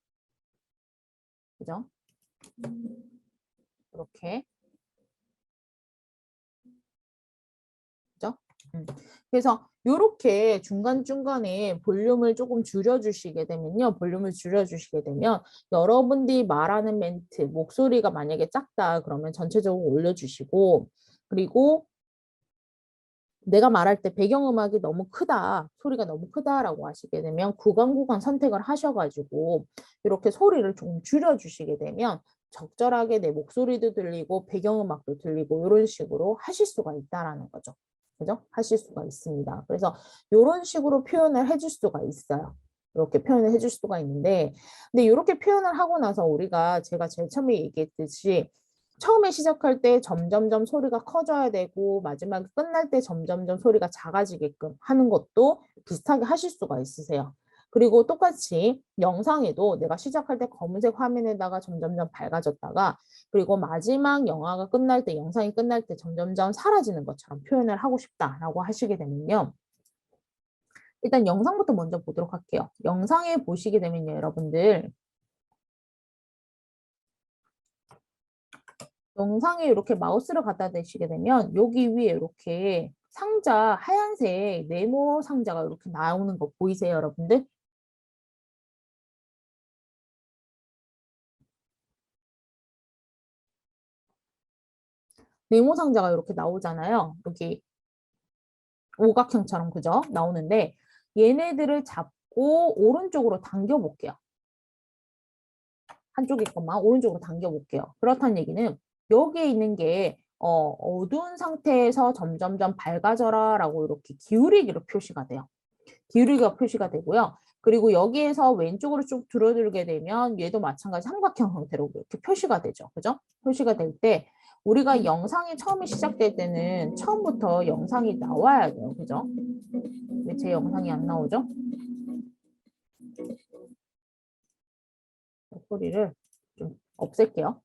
그죠? 이렇게. 그죠? 그래서 이렇게 중간중간에 볼륨을 조금 줄여주시게 되면요. 볼륨을 줄여주시게 되면 여러분들이 말하는 멘트, 목소리가 만약에 작다 그러면 전체적으로 올려주시고 그리고 내가 말할 때 배경음악이 너무 크다, 소리가 너무 크다라고 하시게 되면 구간 선택을 하셔가지고 이렇게 소리를 조금 줄여주시게 되면 적절하게 내 목소리도 들리고 배경음악도 들리고 이런 식으로 하실 수가 있다라는 거죠. 그죠? 하실 수가 있습니다. 그래서 이런 식으로 표현을 해줄 수가 있어요. 이렇게 표현을 해줄 수가 있는데 근데 이렇게 표현을 하고 나서 우리가 제가 제일 처음에 얘기했듯이 처음에 시작할 때 점점점 소리가 커져야 되고 마지막에 끝날 때 점점점 소리가 작아지게끔 하는 것도 비슷하게 하실 수가 있으세요. 그리고 똑같이 영상에도 내가 시작할 때 검은색 화면에다가 점점점 밝아졌다가 그리고 마지막 영화가 끝날 때 영상이 끝날 때 점점점 사라지는 것처럼 표현을 하고 싶다라고 하시게 되면요. 일단 영상부터 먼저 보도록 할게요. 영상에 보시게 되면요, 여러분들. 영상에 이렇게 마우스를 갖다 대시게 되면 여기 위에 이렇게 상자, 하얀색 네모 상자가 이렇게 나오는 거 보이세요, 여러분들? 네모 상자가 이렇게 나오잖아요. 여기 오각형처럼 그죠? 나오는데 얘네들을 잡고 오른쪽으로 당겨 볼게요. 한쪽에 것만 오른쪽으로 당겨 볼게요. 그렇다는 얘기는 여기에 있는 게 어두운 상태에서 점점점 밝아져라 라고 이렇게 기울이기로 표시가 돼요. 기울기가 표시가 되고요. 그리고 여기에서 왼쪽으로 쭉 줄어들게 되면 얘도 마찬가지 삼각형 형태로 이렇게 표시가 되죠. 그죠? 표시가 될 때 우리가 영상이 처음에 시작될 때는 처음부터 영상이 나와야 돼요. 그죠? 왜 제 영상이 안 나오죠? 소리를 좀 없앨게요.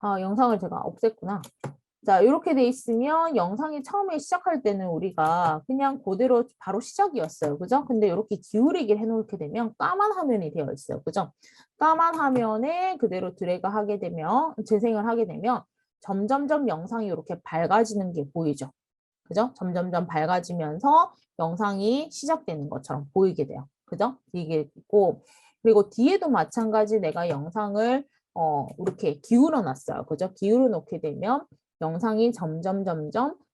어, 영상을 제가 없앴구나. 자, 이렇게 돼 있으면 영상이 처음에 시작할 때는 우리가 그냥 그대로 바로 시작이었어요. 그죠? 근데 이렇게 기울이게 해놓게 되면 까만 화면이 되어 있어요. 그죠? 까만 화면에 그대로 드래그 하게 되면, 재생을 하게 되면 점점점 영상이 이렇게 밝아지는 게 보이죠? 그죠? 점점점 밝아지면서 영상이 시작되는 것처럼 보이게 돼요. 그죠? 이게 있고, 그리고 뒤에도 마찬가지 내가 영상을 이렇게 기울여 놨어요. 그죠? 기울여 놓게 되면 영상이 점점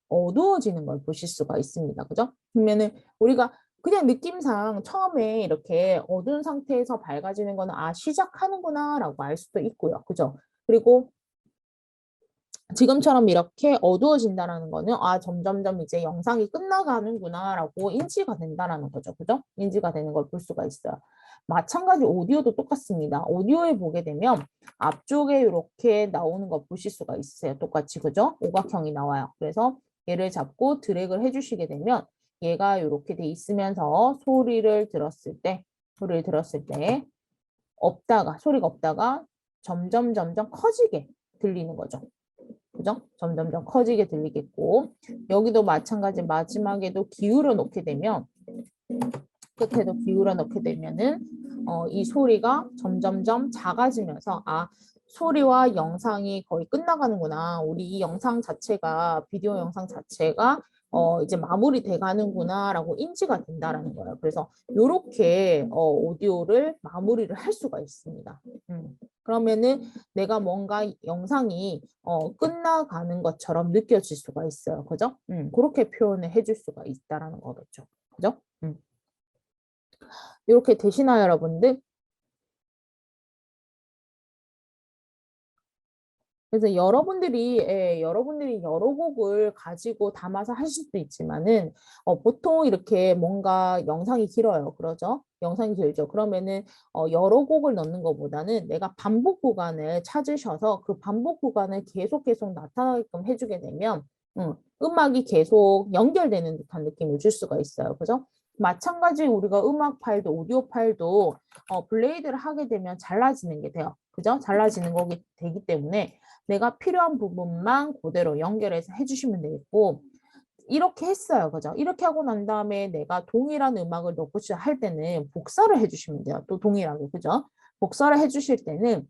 어두워지는 걸 보실 수가 있습니다. 그죠? 그러면은 우리가 그냥 느낌상 처음에 이렇게 어두운 상태에서 밝아지는 거는 시작하는구나 라고 알 수도 있고요. 그죠? 그리고 지금처럼 이렇게 어두워진다라는 거는 점점점 이제 영상이 끝나가는구나라고 인지가 된다라는 거죠. 그죠? 인지가 되는 걸 볼 수가 있어요. 마찬가지 오디오도 똑같습니다. 오디오에 보게 되면 앞쪽에 이렇게 나오는 거 보실 수가 있어요. 똑같이 그죠? 오각형이 나와요. 그래서 얘를 잡고 드래그를 해주시게 되면 얘가 이렇게 돼 있으면서 소리를 들었을 때 소리가 없다가 점점 커지게 들리는 거죠. 그죠? 점점점 커지게 들리겠고 여기도 마찬가지 마지막에도 기울여 놓게 되면 끝에도 기울여 놓게 되면은 이 소리가 점점점 작아지면서 소리와 영상이 거의 끝나가는구나. 우리 이 영상 자체가 비디오 영상 자체가 이제 마무리돼 가는구나라고 인지가 된다라는 거예요. 그래서 이렇게 오디오를 마무리를 할 수가 있습니다. 그러면은 내가 뭔가 영상이 끝나가는 것처럼 느껴질 수가 있어요. 그죠? 그렇게 표현을 해줄 수가 있다라는 거겠죠. 그죠? 이렇게 되시나요, 여러분들? 그래서 여러분들이 여러 곡을 가지고 담아서 하실 수도 있지만은, 보통 이렇게 뭔가 영상이 길어요. 그러죠? 영상이 길죠. 그러면은, 여러 곡을 넣는 것보다는 내가 반복 구간을 찾으셔서 그 반복 구간을 계속 나타나게끔 해주게 되면, 음악이 계속 연결되는 듯한 느낌을 줄 수가 있어요. 그죠? 마찬가지 우리가 음악 파일도, 오디오 파일도, 블레이드를 하게 되면 잘라지는 게 돼요. 그죠? 잘라지는 거기 되기 때문에 내가 필요한 부분만 그대로 연결해서 해주시면 되겠고, 이렇게 했어요. 그죠? 이렇게 하고 난 다음에 내가 동일한 음악을 넣고 할 때는 복사를 해주시면 돼요. 또 동일하게. 그죠? 복사를 해주실 때는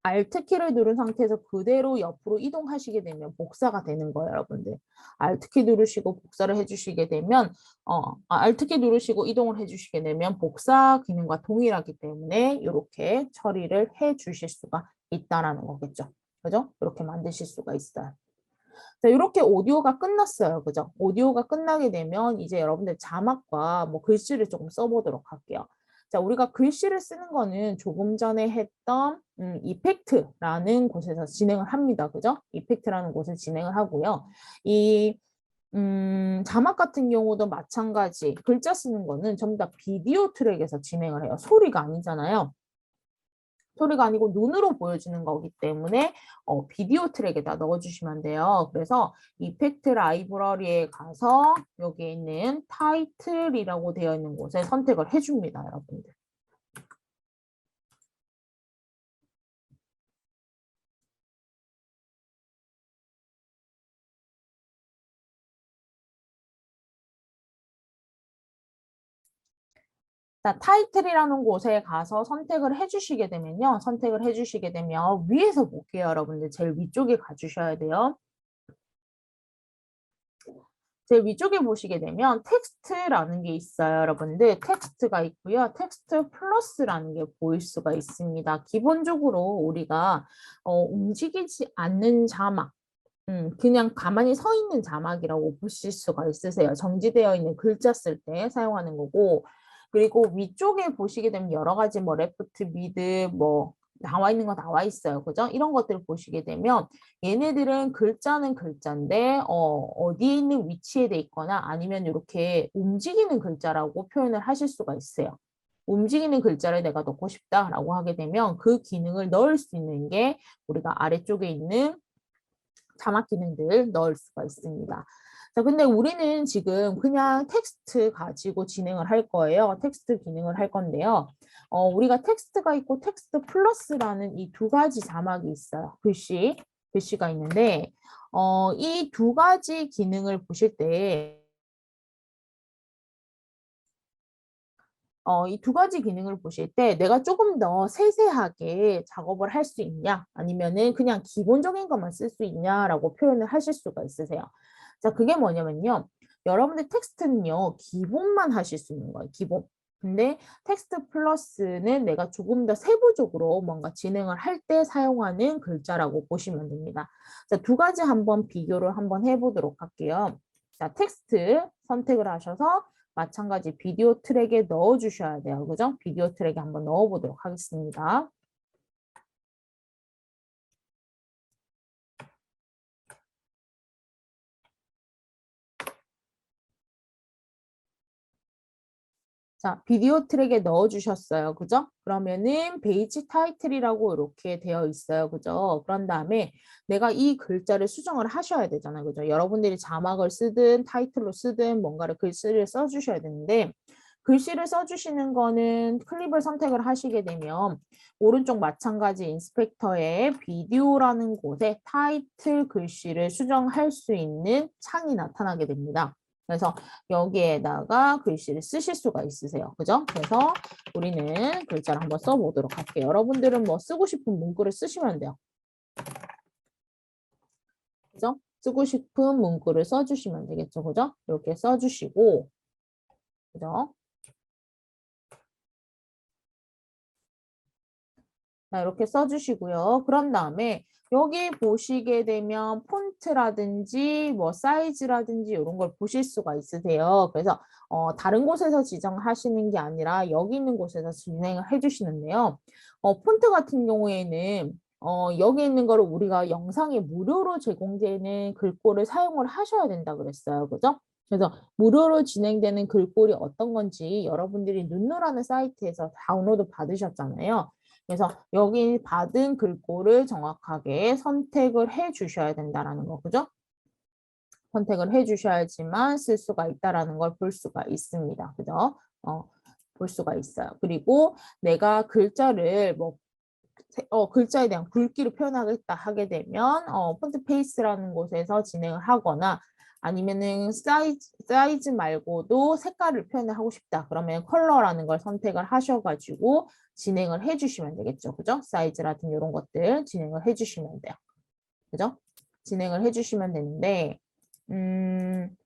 Alt키를 누른 상태에서 그대로 옆으로 이동하시게 되면 복사가 되는 거예요, 여러분들. Alt키 누르시고 복사를 해주시게 되면, Alt키 누르시고 이동을 해주시게 되면 복사 기능과 동일하기 때문에 이렇게 처리를 해주실 수가 있다라는 거겠죠. 그죠? 이렇게 만드실 수가 있어요. 자, 이렇게 오디오가 끝났어요. 그죠? 오디오가 끝나게 되면 이제 여러분들 자막과 뭐 글씨를 조금 써보도록 할게요. 자, 우리가 글씨를 쓰는 거는 조금 전에 했던 이펙트라는 곳에서 진행을 합니다. 그죠? 이펙트라는 곳을 진행을 하고요. 이 자막 같은 경우도 마찬가지. 글자 쓰는 거는 전부 다 비디오 트랙에서 진행을 해요. 소리가 아니잖아요. 소리가 아니고 눈으로 보여주는 거기 때문에 비디오 트랙에다 넣어주시면 돼요. 그래서 이펙트 라이브러리에 가서 여기에 있는 타이틀이라고 되어 있는 곳에 선택을 해줍니다, 여러분들. 자, 타이틀이라는 곳에 가서 선택을 해주시게 되면요. 선택을 해주시게 되면 위에서 볼게요, 여러분들. 제일 위쪽에 가주셔야 돼요. 제일 위쪽에 보시게 되면 텍스트라는 게 있어요, 여러분들. 텍스트가 있고요. 텍스트 플러스라는 게 보일 수가 있습니다. 기본적으로 우리가 움직이지 않는 자막, 그냥 가만히 서 있는 자막이라고 보실 수가 있으세요. 정지되어 있는 글자 쓸 때 사용하는 거고, 그리고 위쪽에 보시게 되면 여러 가지 뭐 레프트, 미드, 뭐 나와 있는 거 나와 있어요. 그죠? 이런 것들을 보시게 되면 얘네들은 글자는 글자인데 어디에 있는 위치에 돼 있거나 아니면 이렇게 움직이는 글자라고 표현을 하실 수가 있어요. 움직이는 글자를 내가 넣고 싶다라고 하게 되면 그 기능을 넣을 수 있는 게 우리가 아래쪽에 있는 자막 기능들 넣을 수가 있습니다. 자, 근데 우리는 지금 그냥 텍스트 가지고 진행을 할 거예요. 텍스트 기능을 할 건데요. 우리가 텍스트가 있고 텍스트 플러스라는 이 두 가지 자막이 있어요. 글씨가 있는데, 이 두 가지 기능을 보실 때, 이 두 가지 기능을 보실 때 내가 조금 더 세세하게 작업을 할 수 있냐 아니면은 그냥 기본적인 것만 쓸 수 있냐라고 표현을 하실 수가 있으세요. 자, 그게 뭐냐면요. 여러분들 텍스트는요. 기본만 하실 수 있는 거예요. 기본. 근데 텍스트 플러스는 내가 조금 더 세부적으로 뭔가 진행을 할 때 사용하는 글자라고 보시면 됩니다. 자, 두 가지 한번 비교를 한번 해보도록 할게요. 자, 텍스트 선택을 하셔서 마찬가지 비디오 트랙에 넣어 주셔야 돼요. 그죠? 비디오 트랙에 한번 넣어 보도록 하겠습니다. 자, 비디오 트랙에 넣어 주셨어요. 그죠? 그러면은 페이지 타이틀이라고 이렇게 되어 있어요. 그죠? 그런 다음에 내가 이 글자를 수정을 하셔야 되잖아요. 그죠? 여러분들이 자막을 쓰든 타이틀로 쓰든 뭔가를 글씨를 써 주셔야 되는데 글씨를 써주시는 거는 클립을 선택을 하시게 되면 오른쪽 마찬가지 인스펙터의 비디오라는 곳에 타이틀 글씨를 수정할 수 있는 창이 나타나게 됩니다. 그래서 여기에다가 글씨를 쓰실 수가 있으세요. 그죠? 그래서 우리는 글자를 한번 써보도록 할게요. 여러분들은 뭐 쓰고 싶은 문구를 쓰시면 돼요. 그죠? 쓰고 싶은 문구를 써주시면 되겠죠. 그죠? 이렇게 써주시고, 그죠? 자, 이렇게 써주시고요. 그런 다음에 여기 보시게 되면 폰트라든지 뭐 사이즈라든지 이런 걸 보실 수가 있으세요. 그래서 다른 곳에서 지정하시는 게 아니라 여기 있는 곳에서 진행을 해주시는데요. 폰트 같은 경우에는 여기 있는 거를 우리가 영상에 무료로 제공되는 글꼴을 사용을 하셔야 된다 그랬어요. 그죠? 그래서 무료로 진행되는 글꼴이 어떤 건지 여러분들이 눈누라는 사이트에서 다운로드 받으셨잖아요. 그래서 여기 받은 글꼴을 정확하게 선택을 해 주셔야 된다라는 거, 그죠? 선택을 해 주셔야지만 쓸 수가 있다라는 걸 볼 수가 있습니다. 그죠? 볼 수가 있어요. 그리고 내가 글자를 뭐 글자에 대한 굵기를 표현하겠다 하게 되면 폰트 페이스라는 곳에서 진행을 하거나 아니면은 사이즈 말고도 색깔을 표현을 하고 싶다. 그러면 컬러라는 걸 선택을 하셔가지고 진행을 해주시면 되겠죠. 그죠? 사이즈라든 이런 것들 진행을 해주시면 돼요. 그죠? 진행을 해주시면 되는데 음,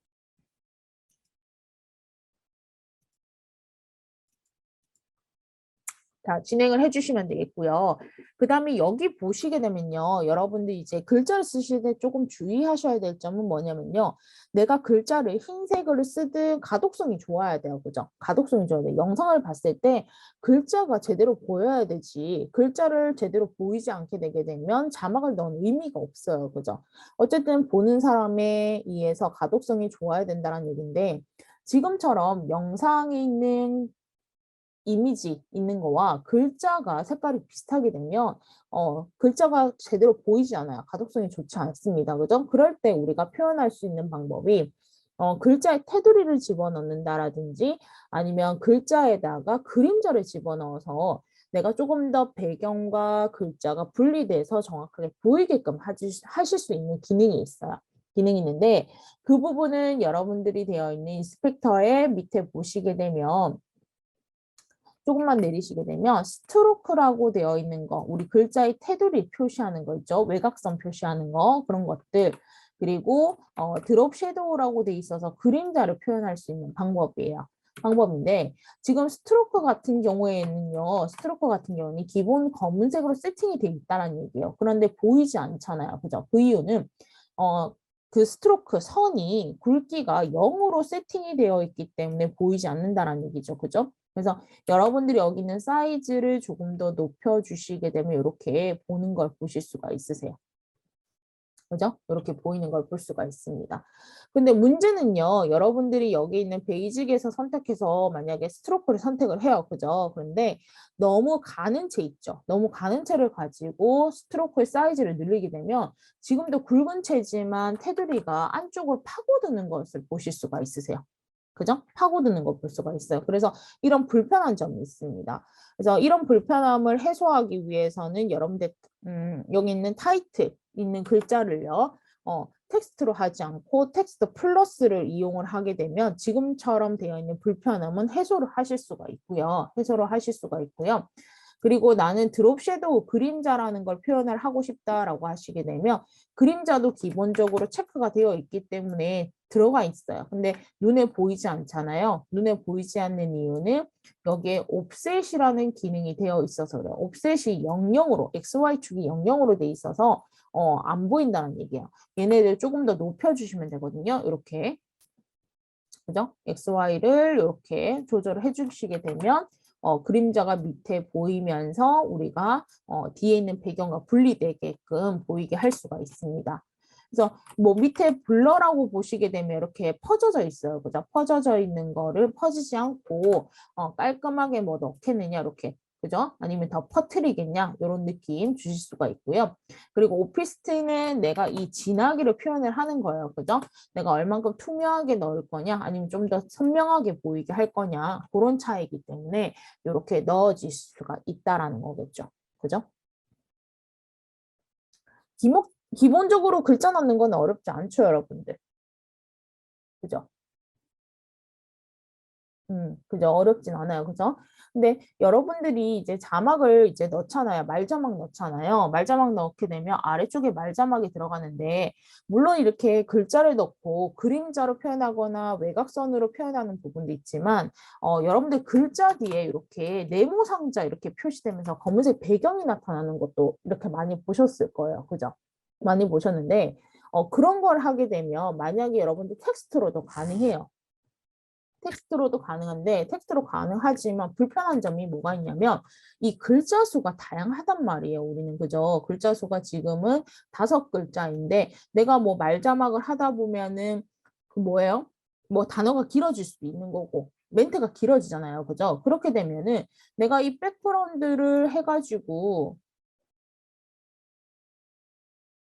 자, 진행을 해주시면 되겠고요. 그 다음에 여기 보시게 되면요. 여러분들 이제 글자를 쓰실 때 조금 주의하셔야 될 점은 뭐냐면요. 내가 글자를 흰색으로 쓰든 가독성이 좋아야 돼요. 그죠? 가독성이 좋아야 돼요. 영상을 봤을 때 글자가 제대로 보여야 되지. 글자를 제대로 보이지 않게 되게 되면 자막을 넣은 의미가 없어요. 그죠? 어쨌든 보는 사람에 의해서 가독성이 좋아야 된다는 얘기인데 지금처럼 영상에 있는 이미지 있는 거와 글자가 색깔이 비슷하게 되면 글자가 제대로 보이지 않아요. 가독성이 좋지 않습니다. 그죠? 그럴 때 우리가 표현할 수 있는 방법이 글자에 테두리를 집어넣는다라든지 아니면 글자에다가 그림자를 집어넣어서 내가 조금 더 배경과 글자가 분리돼서 정확하게 보이게끔 하실 수 있는 기능이 있어요. 기능이 있는데 그 부분은 여러분들이 되어 있는 인스펙터의 밑에 보시게 되면 조금만 내리시게 되면 스트로크라고 되어 있는 거, 우리 글자의 테두리 표시하는 거 있죠. 외곽선 표시하는 거, 그런 것들. 그리고 드롭 섀도우라고 돼 있어서 그림자를 표현할 수 있는 방법이에요. 방법인데 지금 스트로크 같은 경우에는요. 스트로크 같은 경우는 기본 검은색으로 세팅이 돼 있다는 얘기예요. 그런데 보이지 않잖아요. 그죠? 그 이유는 어, 그 스트로크 선이 굵기가 0으로 세팅이 되어 있기 때문에 보이지 않는다는 얘기죠. 그죠? 그래서 여러분들이 여기 있는 사이즈를 조금 더 높여주시게 되면 이렇게 보는 걸 보실 수가 있으세요. 그죠? 이렇게 보이는 걸 볼 수가 있습니다. 근데 문제는요, 여러분들이 여기 있는 베이직에서 선택해서 만약에 스트로크를 선택을 해요. 그죠? 그런데 너무 가는 채 있죠? 너무 가는 채를 가지고 스트로크의 사이즈를 늘리게 되면 지금도 굵은 채지만 테두리가 안쪽으로 파고드는 것을 보실 수가 있으세요. 그죠? 파고드는 걸 볼 수가 있어요. 그래서 이런 불편한 점이 있습니다. 그래서 이런 불편함을 해소하기 위해서는 여러분들 여기 있는 타이틀 있는 글자를요. 텍스트로 하지 않고 텍스트 플러스를 이용을 하게 되면 지금처럼 되어 있는 불편함은 해소를 하실 수가 있고요. 해소를 하실 수가 있고요. 그리고 나는 드롭 섀도우 그림자라는 걸 표현을 하고 싶다라고 하시게 되면 그림자도 기본적으로 체크가 되어 있기 때문에 들어가 있어요. 근데 눈에 보이지 않잖아요. 눈에 보이지 않는 이유는 여기에 옵셋이라는 기능이 되어 있어서 그래요. 옵셋이 00으로, XY축이 00으로 돼 있어서 안 보인다는 얘기예요. 얘네들 조금 더 높여주시면 되거든요. 이렇게. 그죠? XY를 이렇게 조절을 해주시게 되면 그림자가 밑에 보이면서 우리가 뒤에 있는 배경과 분리되게끔 보이게 할 수가 있습니다. 그래서 뭐 밑에 블러라고 보시게 되면 이렇게 퍼져져 있어요. 그죠? 퍼져져 있는 거를 퍼지지 않고 깔끔하게 뭐 넣겠느냐 이렇게 그죠? 아니면 더 퍼트리겠냐 이런 느낌 주실 수가 있고요. 그리고 오피스트는 내가 이 진하기를 표현을 하는 거예요. 그죠? 내가 얼만큼 투명하게 넣을 거냐 아니면 좀 더 선명하게 보이게 할 거냐 그런 차이기 때문에 이렇게 넣어질 수가 있다라는 거겠죠. 그죠? 기본적으로 글자 넣는 건 어렵지 않죠, 여러분들. 그죠? 그죠? 어렵진 않아요. 그죠? 근데 여러분들이 이제 자막을 이제 넣잖아요. 말자막 넣잖아요. 말자막 넣게 되면 아래쪽에 말자막이 들어가는데, 물론 이렇게 글자를 넣고 그림자로 표현하거나 외곽선으로 표현하는 부분도 있지만, 여러분들 글자 뒤에 이렇게 네모 상자 이렇게 표시되면서 검은색 배경이 나타나는 것도 이렇게 많이 보셨을 거예요. 그죠? 많이 보셨는데, 그런 걸 하게 되면 만약에 여러분들 텍스트로도 가능해요. 텍스트로도 가능한데 텍스트로 가능하지만 불편한 점이 뭐가 있냐면 이 글자 수가 다양하단 말이에요. 우리는 그죠? 글자 수가 지금은 5글자인데 내가 뭐 말 자막을 하다 보면은 그 뭐예요? 뭐 단어가 길어질 수도 있는 거고 멘트가 길어지잖아요. 그죠? 그렇게 되면은 내가 이 백그라운드를 해가지고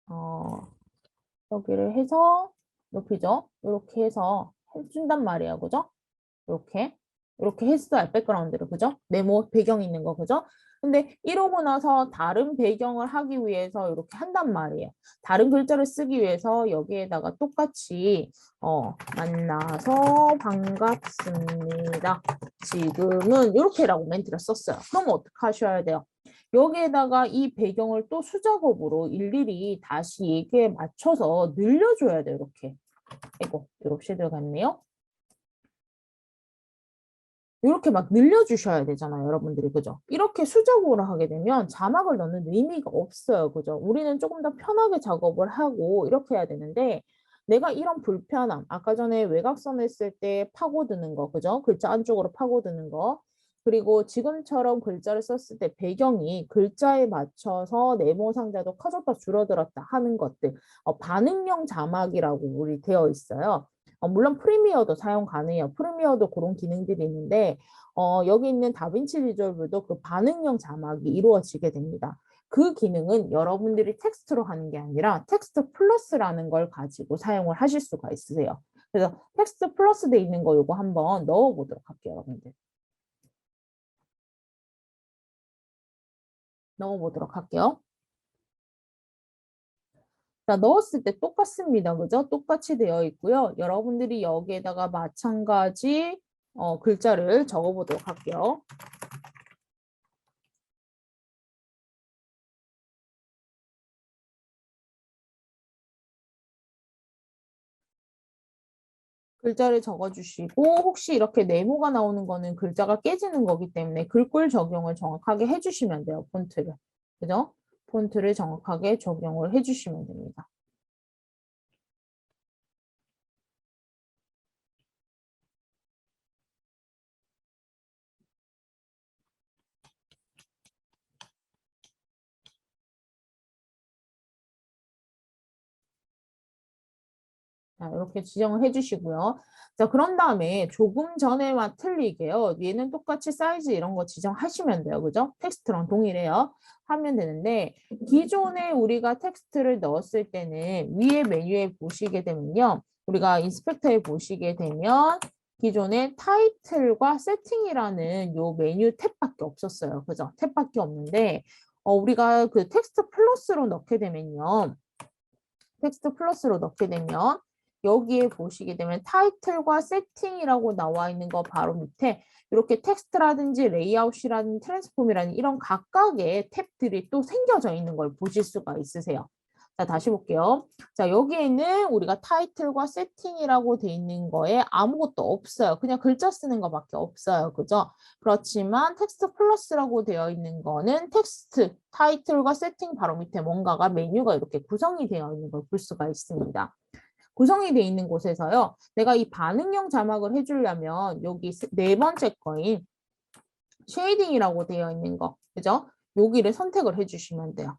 어 여기를 해서 높이죠? 이렇게 해서 해준단 말이에요. 그죠? 이렇게 했어요. 백그라운드를. 그죠? 네모 배경 있는 거. 그죠? 근데 이러고 나서 다른 배경을 하기 위해서 이렇게 한단 말이에요. 다른 글자를 쓰기 위해서 여기에다가 똑같이 만나서 반갑습니다. 지금은 이렇게라고 멘트를 썼어요. 그럼 어떻게 하셔야 돼요? 여기에다가 이 배경을 또 수작업으로 일일이 다시 얘기에 맞춰서 늘려줘야 돼요. 이렇게. 이거 이렇게 들어갔네요. 이렇게 막 늘려주셔야 되잖아요, 여러분들이. 그죠? 이렇게 수작업으로 하게 되면 자막을 넣는 의미가 없어요. 그죠? 우리는 조금 더 편하게 작업을 하고 이렇게 해야 되는데 내가 이런 불편함, 아까 전에 외곽선 했을 때 파고드는 거, 그죠? 글자 안쪽으로 파고드는 거. 그리고 지금처럼 글자를 썼을 때 배경이 글자에 맞춰서 네모 상자도 커졌다 줄어들었다 하는 것들. 반응형 자막이라고 우리 되어 있어요. 물론 프리미어도 사용 가능해요. 프리미어도 그런 기능들이 있는데 여기 있는 다빈치 리졸브도 그 반응형 자막이 이루어지게 됩니다. 그 기능은 여러분들이 텍스트로 하는 게 아니라 텍스트 플러스라는 걸 가지고 사용을 하실 수가 있으세요. 그래서 텍스트 플러스 돼 있는 거 요거 한번 넣어보도록 할게요, 여러분들. 넣어보도록 할게요. 자, 넣었을 때 똑같습니다. 그죠? 똑같이 되어 있고요. 여러분들이 여기에다가 마찬가지 글자를 적어보도록 할게요. 글자를 적어주시고 혹시 이렇게 네모가 나오는 거는 글자가 깨지는 거기 때문에 글꼴 적용을 정확하게 해주시면 돼요. 폰트를. 그죠? 폰트를 정확하게 적용을 해주시면 됩니다. 자, 이렇게 지정을 해주시고요. 자, 그런 다음에 조금 전에와 틀리게요. 얘는 똑같이 사이즈 이런 거 지정하시면 돼요. 그죠? 텍스트랑 동일해요. 하면 되는데 기존에 우리가 텍스트를 넣었을 때는 위에 메뉴에 보시게 되면요. 우리가 인스펙터에 보시게 되면 기존에 타이틀과 세팅이라는 요 메뉴 탭밖에 없었어요. 그죠? 탭밖에 없는데 우리가 그 텍스트 플러스로 넣게 되면요. 텍스트 플러스로 넣게 되면 여기에 보시게 되면 타이틀과 세팅이라고 나와 있는 거 바로 밑에 이렇게 텍스트라든지 레이아웃이라든지 트랜스폼이라는 이런 각각의 탭들이 또 생겨져 있는 걸 보실 수가 있으세요. 자, 다시 볼게요. 자, 여기에는 우리가 타이틀과 세팅이라고 돼 있는 거에 아무것도 없어요. 그냥 글자 쓰는 거밖에 없어요. 그죠? 그렇지만 텍스트 플러스라고 되어 있는 거는 텍스트, 타이틀과 세팅 바로 밑에 뭔가가 메뉴가 이렇게 구성이 되어 있는 걸 볼 수가 있습니다. 구성이 되어 있는 곳에서요. 내가 이 반응형 자막을 해주려면 여기 네 번째 거인 쉐이딩이라고 되어 있는 거, 그죠? 여기를 선택을 해주시면 돼요.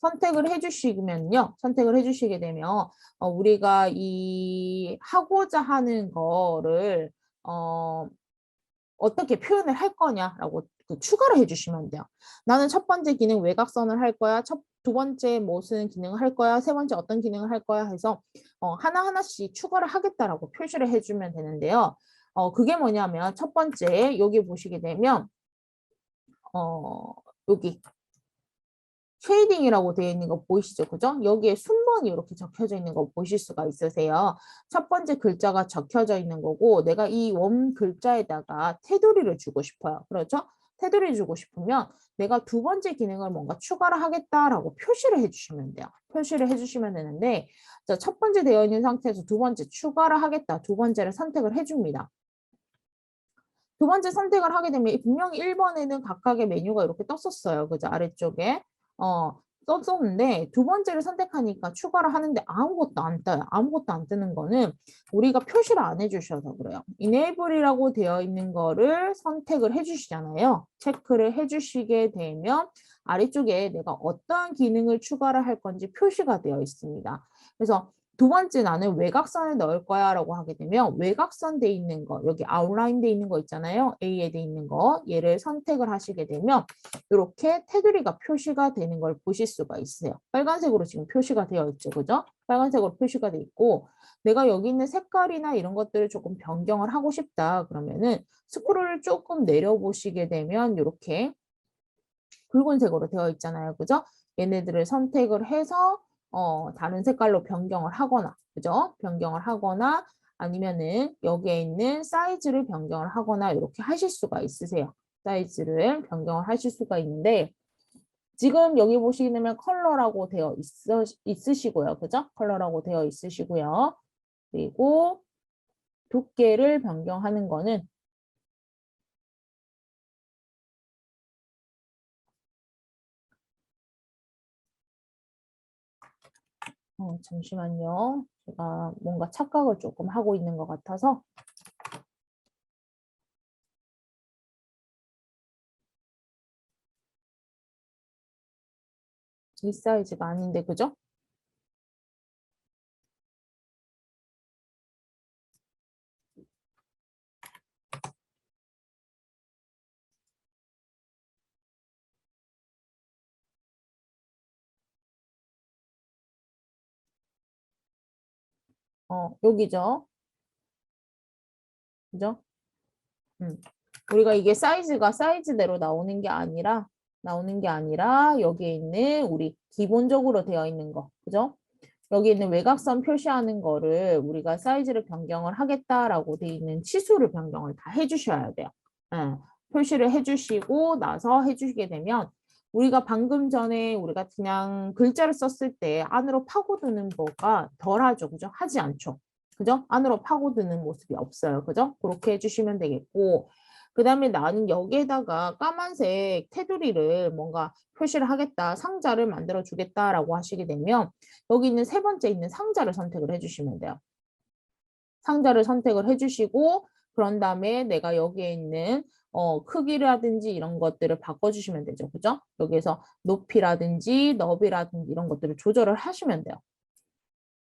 선택을 해주시면요. 선택을 해주시게 되면 우리가 이 하고자 하는 거를 어떻게 표현을 할 거냐라고 그 추가를 해주시면 돼요. 나는 첫 번째 기능 외곽선을 할 거야. 두 번째 무슨 기능을 할 거야. 세 번째 어떤 기능을 할 거야 해서 하나하나씩 추가를 하겠다라고 표시를 해주면 되는데요. 그게 뭐냐면 첫 번째 여기 보시게 되면 여기 쉐이딩이라고 되어 있는 거 보이시죠? 그죠? 여기에 순번이 이렇게 적혀져 있는 거 보실 수가 있으세요. 첫 번째 글자가 적혀져 있는 거고 내가 이 원 글자에다가 테두리를 주고 싶어요. 그렇죠? 테두리 주고 싶으면 내가 두 번째 기능을 뭔가 추가를 하겠다라고 표시를 해주시면 돼요. 표시를 해주시면 되는데 자, 첫 번째 되어 있는 상태에서 두 번째 추가를 하겠다. 두 번째를 선택을 해줍니다. 두 번째 선택을 하게 되면 분명히 1번에는 각각의 메뉴가 이렇게 떴었어요. 그죠? 아래쪽에. 썼었는데 두 번째를 선택하니까 추가를 하는데 아무것도 안 떠요. 아무것도 안 뜨는 거는 우리가 표시를 안 해주셔서 그래요. enable이라고 되어 있는 거를 선택을 해주시잖아요. 체크를 해주시게 되면 아래쪽에 내가 어떠한 기능을 추가를 할 건지 표시가 되어 있습니다. 그래서 두 번째 나는 외곽선을 넣을 거야 라고 하게 되면 외곽선 돼 있는 거 여기 아웃라인 돼 있는 거 있잖아요. A에 돼 있는 거 얘를 선택을 하시게 되면 이렇게 테두리가 표시가 되는 걸 보실 수가 있어요. 빨간색으로 지금 표시가 되어 있죠. 그죠? 빨간색으로 표시가 돼 있고 내가 여기 있는 색깔이나 이런 것들을 조금 변경을 하고 싶다. 그러면은 스크롤을 조금 내려보시게 되면 이렇게 붉은색으로 되어 있잖아요. 그죠? 얘네들을 선택을 해서 다른 색깔로 변경을 하거나 그죠? 변경을 하거나 아니면은 여기에 있는 사이즈를 변경을 하거나 이렇게 하실 수가 있으세요. 사이즈를 변경을 하실 수가 있는데 지금 여기 보시게 되면 컬러라고 되어 있으시고요. 그죠? 컬러라고 되어 있으시고요. 그리고 두께를 변경하는 거는 잠시만요. 제가 뭔가 착각을 조금 하고 있는 것 같아서 이 사이즈가 아닌데 그죠? 여기죠. 그죠? 음. 우리가 이게 사이즈가 사이즈대로 나오는 게 아니라 여기에 있는 우리 기본적으로 되어 있는 거. 그죠? 여기 있는 외곽선 표시하는 거를 우리가 사이즈를 변경을 하겠다라고 돼 있는 치수를 변경을 다 해주셔야 돼요. 예, 표시를 해주시고 나서 해주시게 되면 우리가 방금 전에 우리가 그냥 글자를 썼을 때 안으로 파고드는 거가 덜하죠. 그죠? 하지 않죠. 그죠? 안으로 파고드는 모습이 없어요. 그죠? 그렇게 해주시면 되겠고 그 다음에 나는 여기에다가 까만색 테두리를 뭔가 표시를 하겠다, 상자를 만들어 주겠다라고 하시게 되면 여기 있는 세 번째 있는 상자를 선택을 해주시면 돼요. 상자를 선택을 해주시고 그런 다음에 내가 여기에 있는 크기라든지 이런 것들을 바꿔주시면 되죠. 그죠? 여기에서 높이라든지 너비라든지 이런 것들을 조절을 하시면 돼요.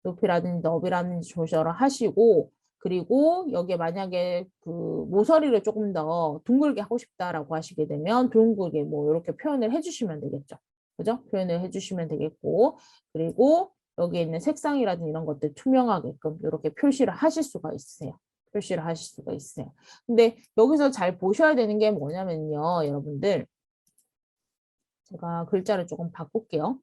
높이라든지 너비라든지 조절을 하시고 그리고 여기에 만약에 그 모서리를 조금 더 둥글게 하고 싶다라고 하시게 되면 둥글게 뭐 이렇게 표현을 해주시면 되겠죠. 그죠? 표현을 해주시면 되겠고 그리고 여기에 있는 색상이라든지 이런 것들 투명하게끔 이렇게 표시를 하실 수가 있으세요. 표시를 하실 수가 있어요. 근데 여기서 잘 보셔야 되는 게 뭐냐면요. 여러분들 제가 글자를 조금 바꿀게요.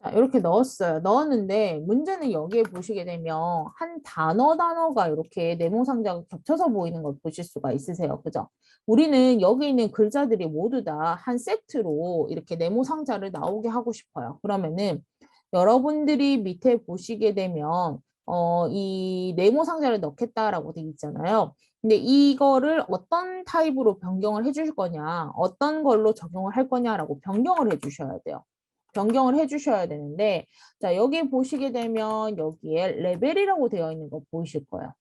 자, 이렇게 넣었어요. 넣었는데 문제는 여기에 보시게 되면 한 단어가 이렇게 네모상자가 겹쳐서 보이는 걸 보실 수가 있으세요. 그죠? 우리는 여기 있는 글자들이 모두 다 한 세트로 이렇게 네모상자를 나오게 하고 싶어요. 그러면은 여러분들이 밑에 보시게 되면 이 네모상자를 넣겠다라고 돼 있잖아요. 근데 이거를 어떤 타입으로 변경을 해주실 거냐, 어떤 걸로 적용을 할 거냐라고 변경을 해주셔야 돼요. 변경을 해주셔야 되는데, 자, 여기 보시게 되면 여기에 레벨이라고 되어 있는 거 보이실 거예요.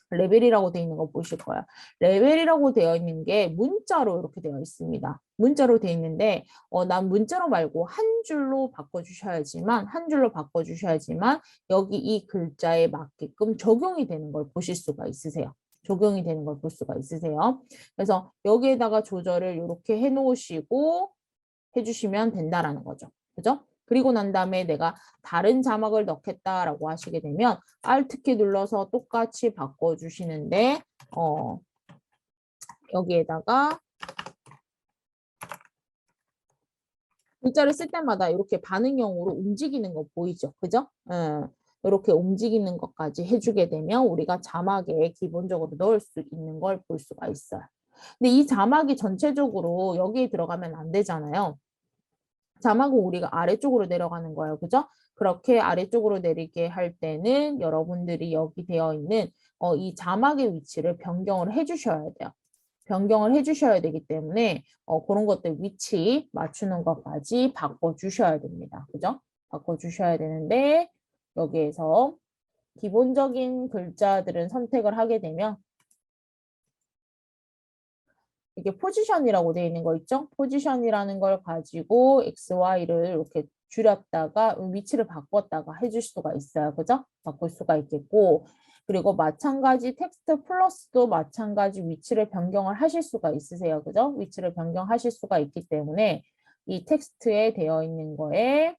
레벨이라고 되어 있는 거 보실 거예요. 레벨이라고 되어 있는 게 문자로 이렇게 되어 있습니다. 문자로 되어 있는데, 난 문자로 말고 한 줄로 바꿔주셔야지만, 한 줄로 바꿔주셔야지만, 여기 이 글자에 맞게끔 적용이 되는 걸 보실 수가 있으세요. 적용이 되는 걸 볼 수가 있으세요. 그래서 여기에다가 조절을 이렇게 해 놓으시고, 해주시면 된다라는 거죠. 그죠? 그리고 난 다음에 내가 다른 자막을 넣겠다라고 하시게 되면 Alt키 눌러서 똑같이 바꿔주시는데 여기에다가 글자를 쓸 때마다 이렇게 반응형으로 움직이는 거 보이죠? 그죠? 이렇게 움직이는 것까지 해주게 되면 우리가 자막에 기본적으로 넣을 수 있는 걸 볼 수가 있어요. 근데 이 자막이 전체적으로 여기에 들어가면 안 되잖아요. 자막은 우리가 아래쪽으로 내려가는 거예요. 그죠? 그렇게 아래쪽으로 내리게 할 때는 여러분들이 여기 되어 있는 이 자막의 위치를 변경을 해주셔야 돼요. 변경을 해주셔야 되기 때문에 그런 것들 위치 맞추는 것까지 바꿔주셔야 됩니다. 그죠? 바꿔주셔야 되는데 여기에서 기본적인 글자들은 선택을 하게 되면 이게 포지션이라고 되어 있는 거 있죠? 포지션이라는 걸 가지고 X, Y를 이렇게 줄였다가 위치를 바꿨다가 해줄 수가 있어요. 그죠? 바꿀 수가 있겠고 그리고 마찬가지 텍스트 플러스도 마찬가지 위치를 변경을 하실 수가 있으세요. 그죠? 위치를 변경하실 수가 있기 때문에 이 텍스트에 되어 있는 거에